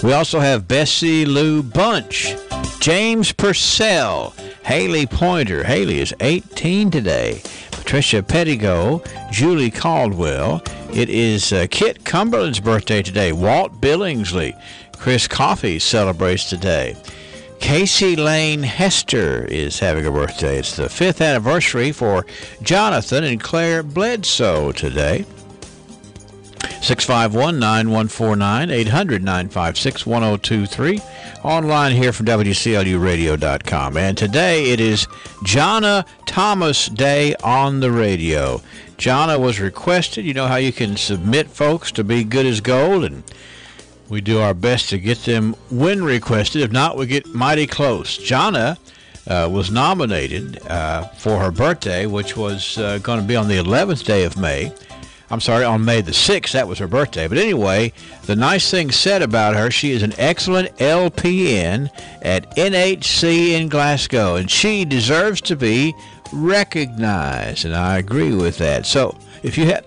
We also have Bessie Lou Bunch, James Purcell, Haley Pointer. Haley is 18 today. Patricia Pettigo, Julie Caldwell. It is Kit Cumberland's birthday today. Walt Billingsley. Chris Coffey celebrates today. Casey Lane Hester is having a birthday. It's the 5th anniversary for Jonathan and Claire Bledsoe today. 651-9149, 800-956-1023. Online here from WCLUradio.com. And today it is Jonna Thomas Day on the radio. Jonna was requested. You know how you can submit folks to be good as gold, and we do our best to get them when requested. If not, we get mighty close. Jonna was nominated for her birthday, which was going to be on the 11th day of May. I'm sorry, on May the 6th. That was her birthday. But anyway, the nice thing said about her, she is an excellent LPN at NHC in Glasgow, and she deserves to be recognized, and I agree with that. So if you happen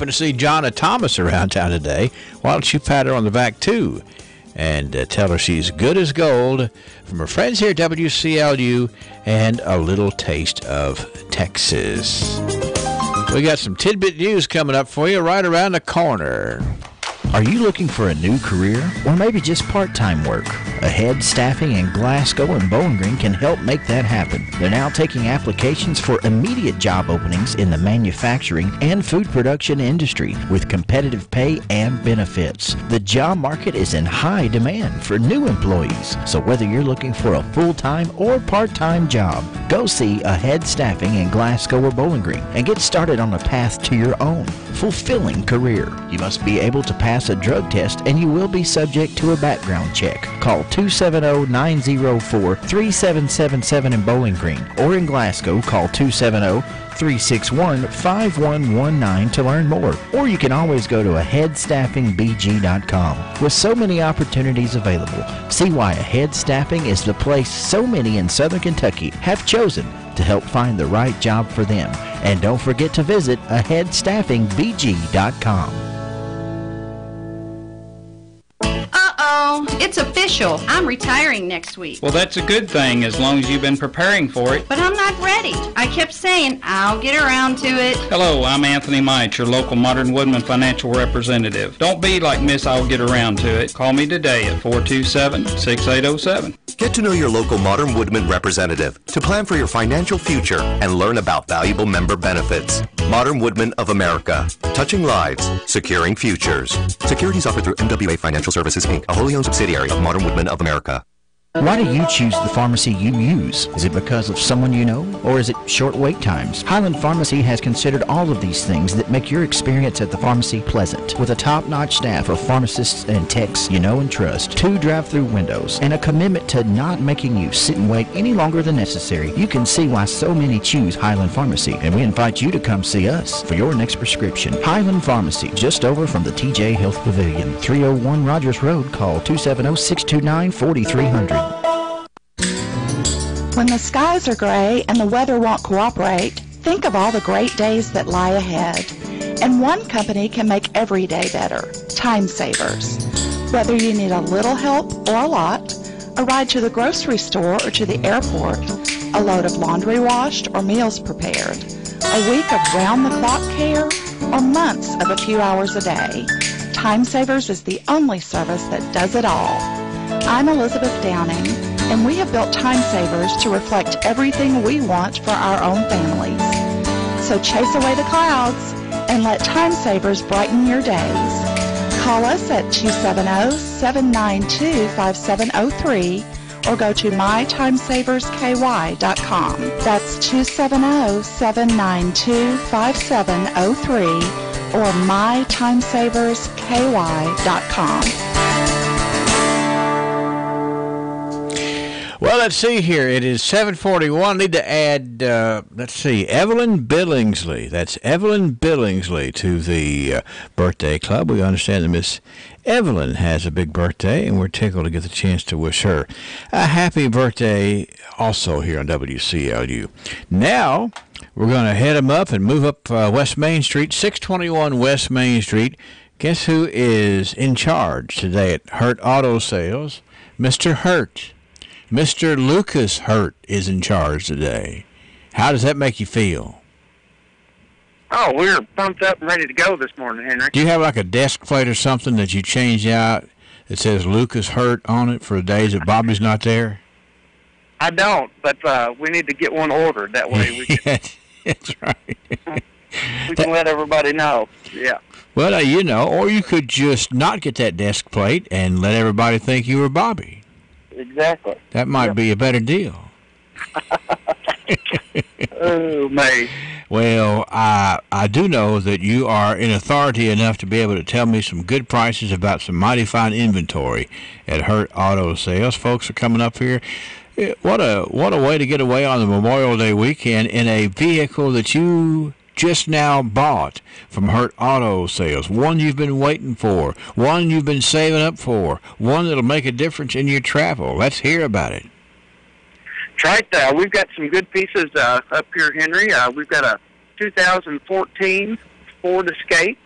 to see Jonna Thomas around town today, why don't you pat her on the back too and tell her she's good as gold from her friends here at WCLU and a little taste of Texas. We got some tidbit news coming up for you right around the corner. Are you looking for a new career or maybe just part-time work? Ahead Staffing in Glasgow and Bowling Green can help make that happen. They're now taking applications for immediate job openings in the manufacturing and food production industry with competitive pay and benefits. The job market is in high demand for new employees, so whether you're looking for a full-time or part-time job, go see Ahead Staffing in Glasgow or Bowling Green and get started on a path to your own fulfilling career. You must be able to pass a drug test and you will be subject to a background check. Call 270-904-3777 in Bowling Green, or in Glasgow, call 270-361-5119 to learn more. Or you can always go to aheadstaffingbg.com. With so many opportunities available, see why Ahead Staffing is the place so many in Southern Kentucky have chosen to help find the right job for them. And don't forget to visit aheadstaffingbg.com. It's official. I'm retiring next week. Well, that's a good thing as long as you've been preparing for it. But I'm not ready. I kept saying I'll get around to it. Hello, I'm Anthony Mite, your local Modern Woodman financial representative. Don't be like Miss I'll get around to it. Call me today at 427-6807. Get to know your local Modern Woodman representative to plan for your financial future and learn about valuable member benefits. Modern Woodman of America. Touching lives, securing futures. Securities offered through MWA Financial Services, Inc., a wholly owned subsidiary of Modern Woodman of America. Why do you choose the pharmacy you use? Is it because of someone you know, or is it short wait times? Highland Pharmacy has considered all of these things that make your experience at the pharmacy pleasant. With a top-notch staff of pharmacists and techs you know and trust, 2 drive-through windows, and a commitment to not making you sit and wait any longer than necessary, you can see why so many choose Highland Pharmacy, and we invite you to come see us for your next prescription. Highland Pharmacy, just over from the TJ Health Pavilion, 301 Rogers Road. Call 270-629-4300. When the skies are gray and the weather won't cooperate, think of all the great days that lie ahead. And one company can make every day better. Time Savers. Whether you need a little help or a lot, a ride to the grocery store or to the airport, a load of laundry washed or meals prepared, a week of round-the-clock care, or months of a few hours a day, Time Savers is the only service that does it all. I'm Elizabeth Downing, and we have built time savers to reflect everything we want for our own families. So chase away the clouds and let time savers brighten your days. Call us at 270-792-5703 or go to mytimesaversky.com. That's 270-792-5703 or mytimesaversky.com. Well, let's see here. It is 7:41. Need to add, Evelyn Billingsley. That's Evelyn Billingsley to the birthday club. We understand that Miss Evelyn has a big birthday, and we're tickled to get the chance to wish her a happy birthday also here on WCLU. Now, we're going to head them up and move up West Main Street, 621 West Main Street. Guess who is in charge today at Hurt Auto Sales? Mr. Hurt. Mr. Lucas Hurt is in charge today. How does that make you feel? Oh, we're pumped up and ready to go this morning, Henry. Do you have like a desk plate or something that you changed out that says Lucas Hurt on it for the days that Bobby's not there? I don't, but we need to get one ordered. That way we can, that's right. we can let everybody know. Yeah. Well, or you could just not get that desk plate and let everybody think you were Bobby. Exactly. That might be a better deal. Oh, man. Well, I do know that you are in authority enough to be able to tell me some good prices about some mighty fine inventory at Hurt Auto Sales. Folks are coming up here. What a way to get away on the Memorial Day weekend in a vehicle that you just now bought from Hurt Auto Sales. One you've been waiting for, one you've been saving up for, one that'll make a difference in your travel. Let's hear about it. That's right. We've got some good pieces up here, Henry. We've got a 2014 Ford Escape,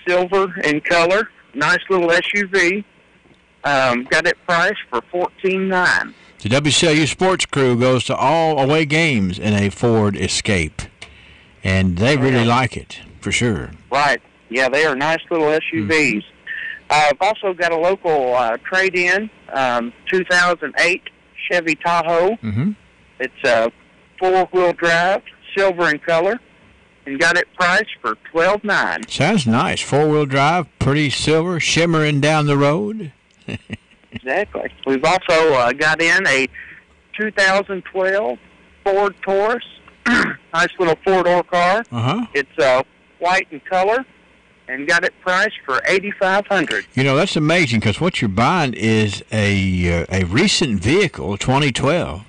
silver in color, nice little SUV. Got it priced for $14,900. The WCLU Sports Crew goes to all away games in a Ford Escape, and they really like it, for sure. Right. Yeah, they are nice little SUVs. I've also got a local trade-in, 2008 Chevy Tahoe. It's four-wheel drive, silver in color, and got it priced for $12,900. Sounds nice. Four-wheel drive, pretty silver, shimmering down the road. Exactly. We've also got in a 2012 Ford Taurus. Nice little four-door car. It's white in color and got it priced for $8,500. That's amazing because what you're buying is a recent vehicle, 2012,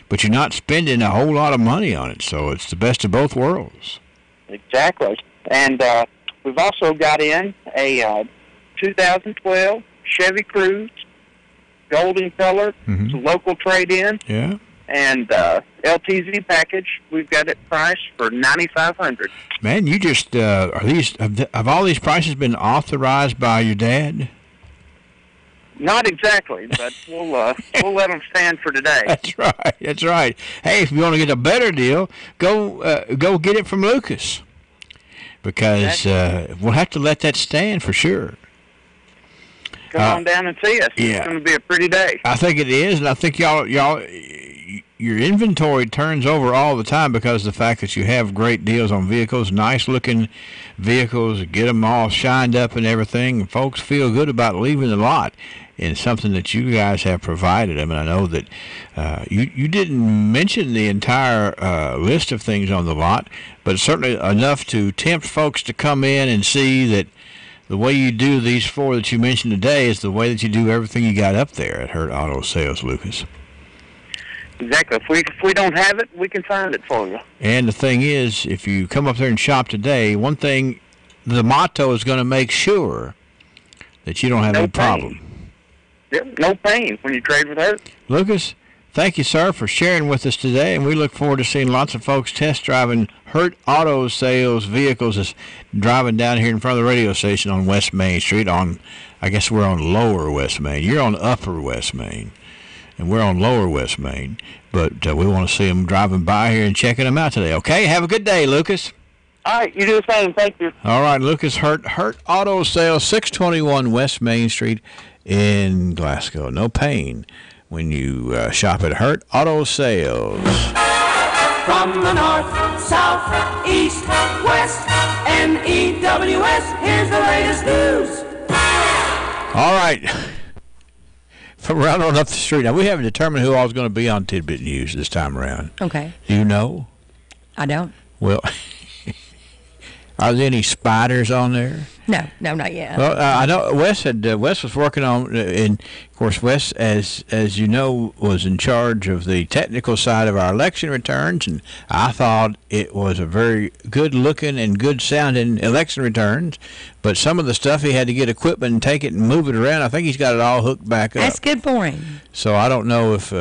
but you're not spending a whole lot of money on it, so it's the best of both worlds. Exactly. And we've also got in a 2012 Chevy Cruze, golden color, it's a local trade-in. Yeah. And LTZ package, we've got it priced for $9,500. Man, you just have all these prices been authorized by your dad? Not exactly, but we'll let them stand for today. That's right. That's right. Hey, if you want to get a better deal, go get it from Lucas, because we'll have to let that stand for sure. Come on down and see us. Yeah. It's going to be a pretty day. I think it is, and I think y'all, your inventory turns over all the time because of the fact that you have great deals on vehicles, nice-looking vehicles, get them all shined up and everything, and folks feel good about leaving the lot in something that you guys have provided them. And I know that you didn't mention the entire list of things on the lot, but certainly enough to tempt folks to come in and see that the way you do these four that you mentioned today is the way that you do everything you got up there at Hurt Auto Sales, Lucas. Exactly. If we don't have it, we can find it for you. And the thing is, if you come up there and shop today, one thing, the motto is going to make sure that you don't have any problem. Yep, no pain when you trade with Hurt. Lucas, thank you, sir, for sharing with us today, and we look forward to seeing lots of folks test driving Hurt Auto Sales vehicles as driving down here in front of the radio station on West Main Street. I guess we're on Lower West Main. You're on Upper West Main, and we're on Lower West Main. But we want to see them driving by here and checking them out today. Okay, have a good day, Lucas. All right, you do the same. Thank you. All right, Lucas Hurt Auto Sales, 621 West Main Street in Glasgow. No pain when you shop at Hurt Auto Sales. From the north, south, east, west, NEWS, here's the latest news. All right. From right on up the street. Now, we haven't determined who all's going to be on Tidbit News this time around. Okay. Do you know? I don't. Well, are there any spiders on there? No, not yet. Well, I know Wes was working on, and of course, Wes, as you know, was in charge of the technical side of our election returns, and I thought it was a very good-looking and good-sounding election returns. But some of the stuff he had to get equipment and take it and move it around. I think he's got it all hooked back up. That's good for him. So I don't know if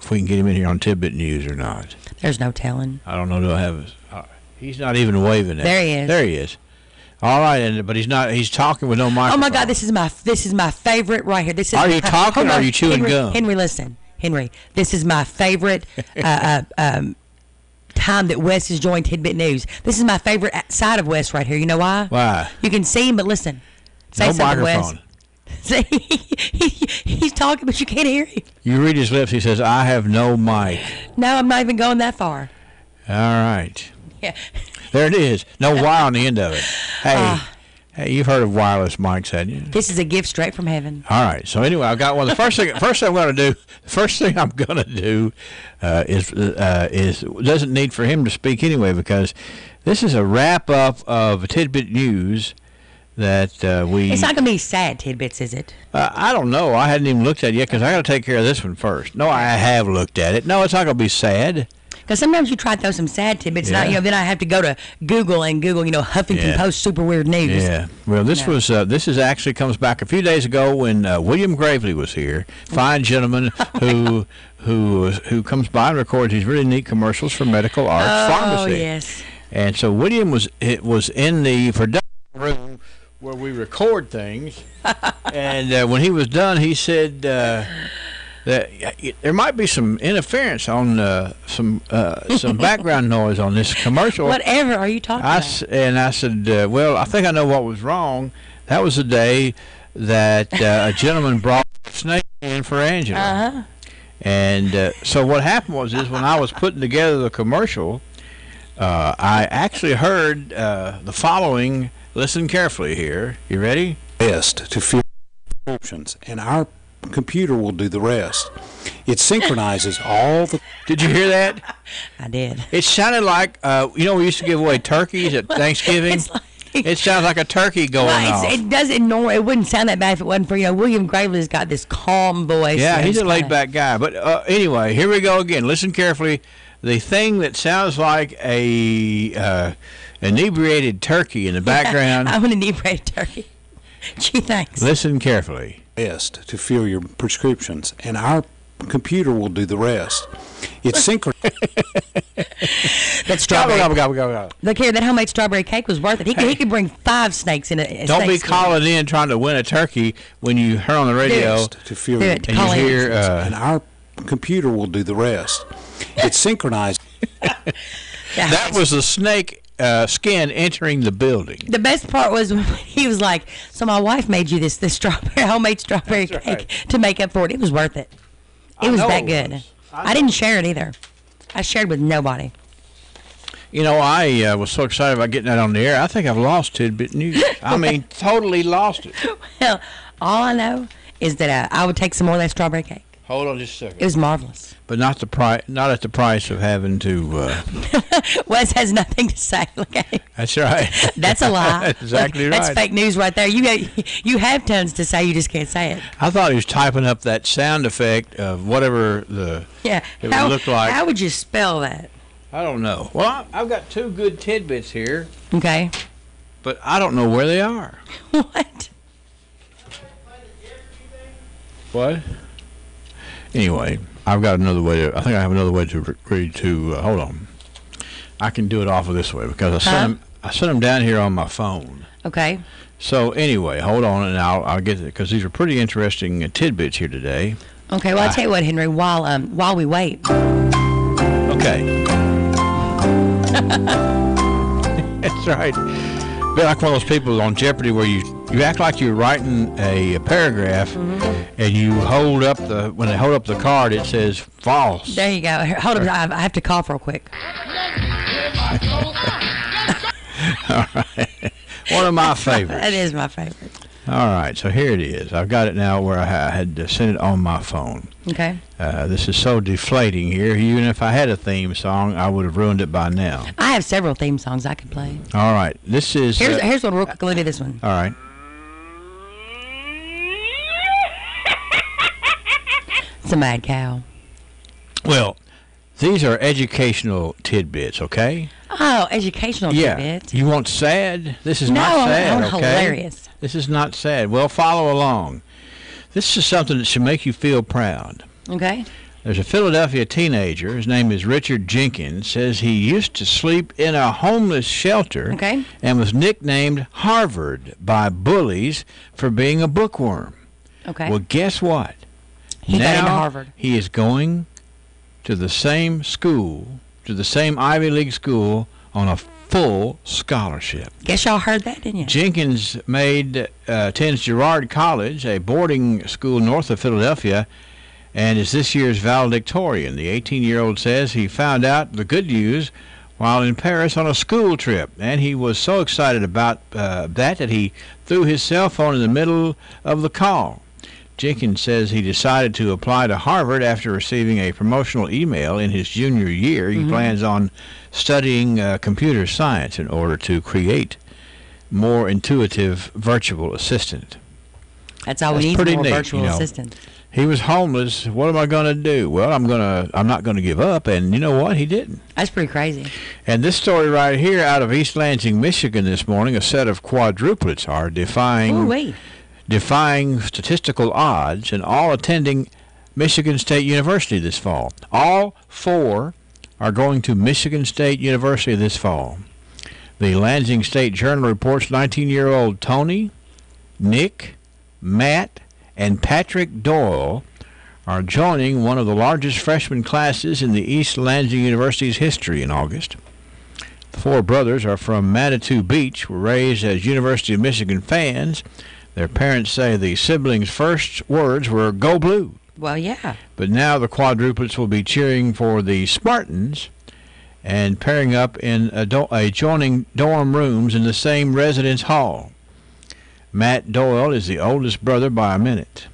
we can get him in here on Tidbit News or not. There's no telling. I don't know. Do I have his? He's not even waving at. There he is. There he is. All right, but he's not. He's talking with no microphone. Oh my God, this is my favorite right here. This is. Are you talking or are you chewing gum? Henry, listen, Henry. This is my favorite time that Wes has joined Tidbit News. This is my favorite side of Wes right here. You know why? Why? You can see him, but listen. Say no something, microphone. Wes. See, he's talking, but you can't hear him. You read his lips. He says, "I have no mic." No, I'm not even going that far. All right. Yeah. There it is. No wire on the end of it. Hey, you've heard of wireless mics, hadn't you? This is a gift straight from heaven. All right. So anyway, I've got one. The first thing I'm going to do is doesn't need for him to speak anyway, because this is a wrap up of Tidbit News that we. It's not going to be sad tidbits, is it? I don't know. I hadn't even looked at it yet because I got to take care of this one first. No, I have looked at it. No, it's not going to be sad. Because sometimes you try to throw some sad tidbits, and then I have to go to Google and Google, Huffington Post super weird news. Yeah. Well, this is actually comes back a few days ago when William Gravely was here. Fine gentleman who comes by and records these really neat commercials for Medical Arts Pharmacy. Oh yes. And so William was in the production room where we record things, and when he was done, he said. That there might be some interference on some background noise on this commercial. Whatever are you talking about? And I said, well, I think I know what was wrong. That was the day that a gentleman brought a snake in for Angela. Uh-huh. And so what happened was when I was putting together the commercial, I actually heard the following. Listen carefully here. You ready? Best to fill prescriptions, and our computer will do the rest. It synchronizes all the. Did you hear that? I did. It sounded like we used to give away turkeys at Thanksgiving. It sounds like a turkey going off. It doesn't. It wouldn't sound that bad if it wasn't for William Gravely's got this calm voice. Yeah, he's a laid back guy. But anyway, here we go again. Listen carefully. The thing that sounds like a inebriated turkey in the background. I'm an inebriated turkey. Gee, thanks. Listen carefully. Best to fill your prescriptions, and our computer will do the rest. It's synchronized. That strawberry. Go. Look here, that homemade strawberry cake was worth it. He could bring 5 snakes in it. Don't be calling in trying to win a turkey when you heard on the radio to fill your and you hear. And our computer will do the rest. It's synchronized. That was the snake. Skin entering the building. The best part was when he was like, "So my wife made you this homemade strawberry cake to make up for it. It was worth it. It was that good. I didn't share it either. I shared with nobody." I was so excited about getting that on the air. I think I've lost Tidbit News. I mean, totally lost it. Well, all I know is that I would take some more of that strawberry cake. Hold on just a second. It was marvelous. But not at the price of having to. Wes has nothing to say. Okay. That's right. That's a lie. That's exactly right. That's fake news right there. You have tons to say, you just can't say it. I thought he was typing up that sound effect of whatever it would look like. How would you spell that? I don't know. Well, I've got 2 good tidbits here. Okay. But I don't know where they are. What? What? Anyway, I've got another way to. I think I have another way to read to. Hold on, I can do it off of this way because I sent them down here on my phone. Okay. So anyway, hold on, and I'll get it because these are pretty interesting tidbits here today. Okay. Well, I'll tell you what, Henry. While we wait. Okay. That's right. Be like one of those people on Jeopardy where you You act like you're writing a paragraph, and you hold up when they hold up the card, it says false. There you go. Hold on, I have to cough real quick. All right. One of my favorites. That is my favorite. All right, so here it is. I've got it now where I had to send it on my phone. Okay. This is so deflating here. Even if I had a theme song, I would have ruined it by now. I have several theme songs I could play. All right, this is... Here's one real quick. Let me do this one. All right. It's a mad cow. Well, these are educational tidbits, okay? Oh, educational tidbits. You want sad? This is not sad, no, okay? Hilarious. This is not sad. Well, follow along. This is something that should make you feel proud. Okay. There's a Philadelphia teenager. His name is Richard Jenkins. Says he used to sleep in a homeless shelter and was nicknamed Harvard by bullies for being a bookworm. Okay. Well, guess what? He got into Harvard. He is going to the same school, to the same Ivy League school, on a full scholarship. Guess y'all heard that, didn't you? Jenkins attends Girard College, a boarding school north of Philadelphia, and is this year's valedictorian. The 18-year-old says he found out the good news while in Paris on a school trip, and he was so excited about that he threw his cell phone in the middle of the call. Jenkins says he decided to apply to Harvard after receiving a promotional email in his junior year. He plans on studying computer science in order to create more intuitive virtual assistant. That's all we need, pretty more neat, virtual assistants. He was homeless. What am I going to do? Well, I'm not going to give up. And you know what? He didn't. That's pretty crazy. And this story right here out of East Lansing, Michigan this morning, a set of quadruplets are defying statistical odds and all attending Michigan State University this fall. All four are going to Michigan State University this fall. The Lansing State Journal reports 19-year-old Tony, Nick, Matt, and Patrick Doyle are joining one of the largest freshman classes in the East Lansing University's history in August. The four brothers are from Manitou Beach, were raised as University of Michigan fans. Their parents say the siblings' first words were, "Go Blue." Well, yeah. But now the quadruplets will be cheering for the Spartans and pairing up in adjoining dorm rooms in the same residence hall. Matt Doyle is the oldest brother by a minute.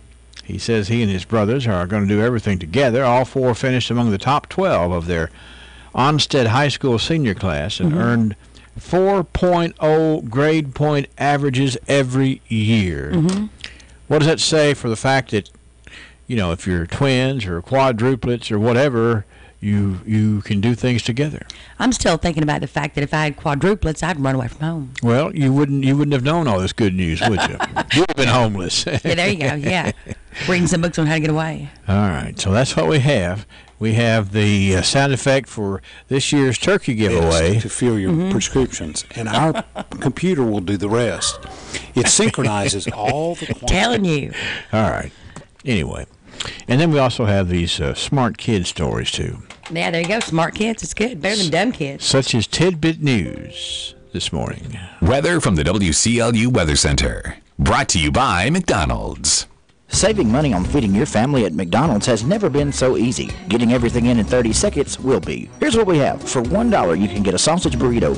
He says he and his brothers are going to do everything together. All four finished among the top 12 of their Onstead High School senior class and earned 4.0 grade point averages every year. What does that say for the fact that, if you're twins or quadruplets or whatever, you can do things together? I'm still thinking about the fact that if I had quadruplets, I'd run away from home. Well, you wouldn't have known all this good news, would you? You would have been homeless. Yeah, there you go. Yeah. Reading some books on how to get away. All right. So that's what we have. We have the sound effect for this year's turkey giveaway. To fill your prescriptions, and our computer will do the rest. It synchronizes all the quantities. Telling you. All right. Anyway. And then we also have these smart kid stories, too. Yeah, there you go. Smart kids. It's good. Better than dumb kids. Such as Tidbit News this morning. Weather from the WCLU Weather Center. Brought to you by McDonald's. Saving money on feeding your family at McDonald's has never been so easy. Getting everything in 30 seconds will be. Here's what we have. For $1, you can get a sausage burrito,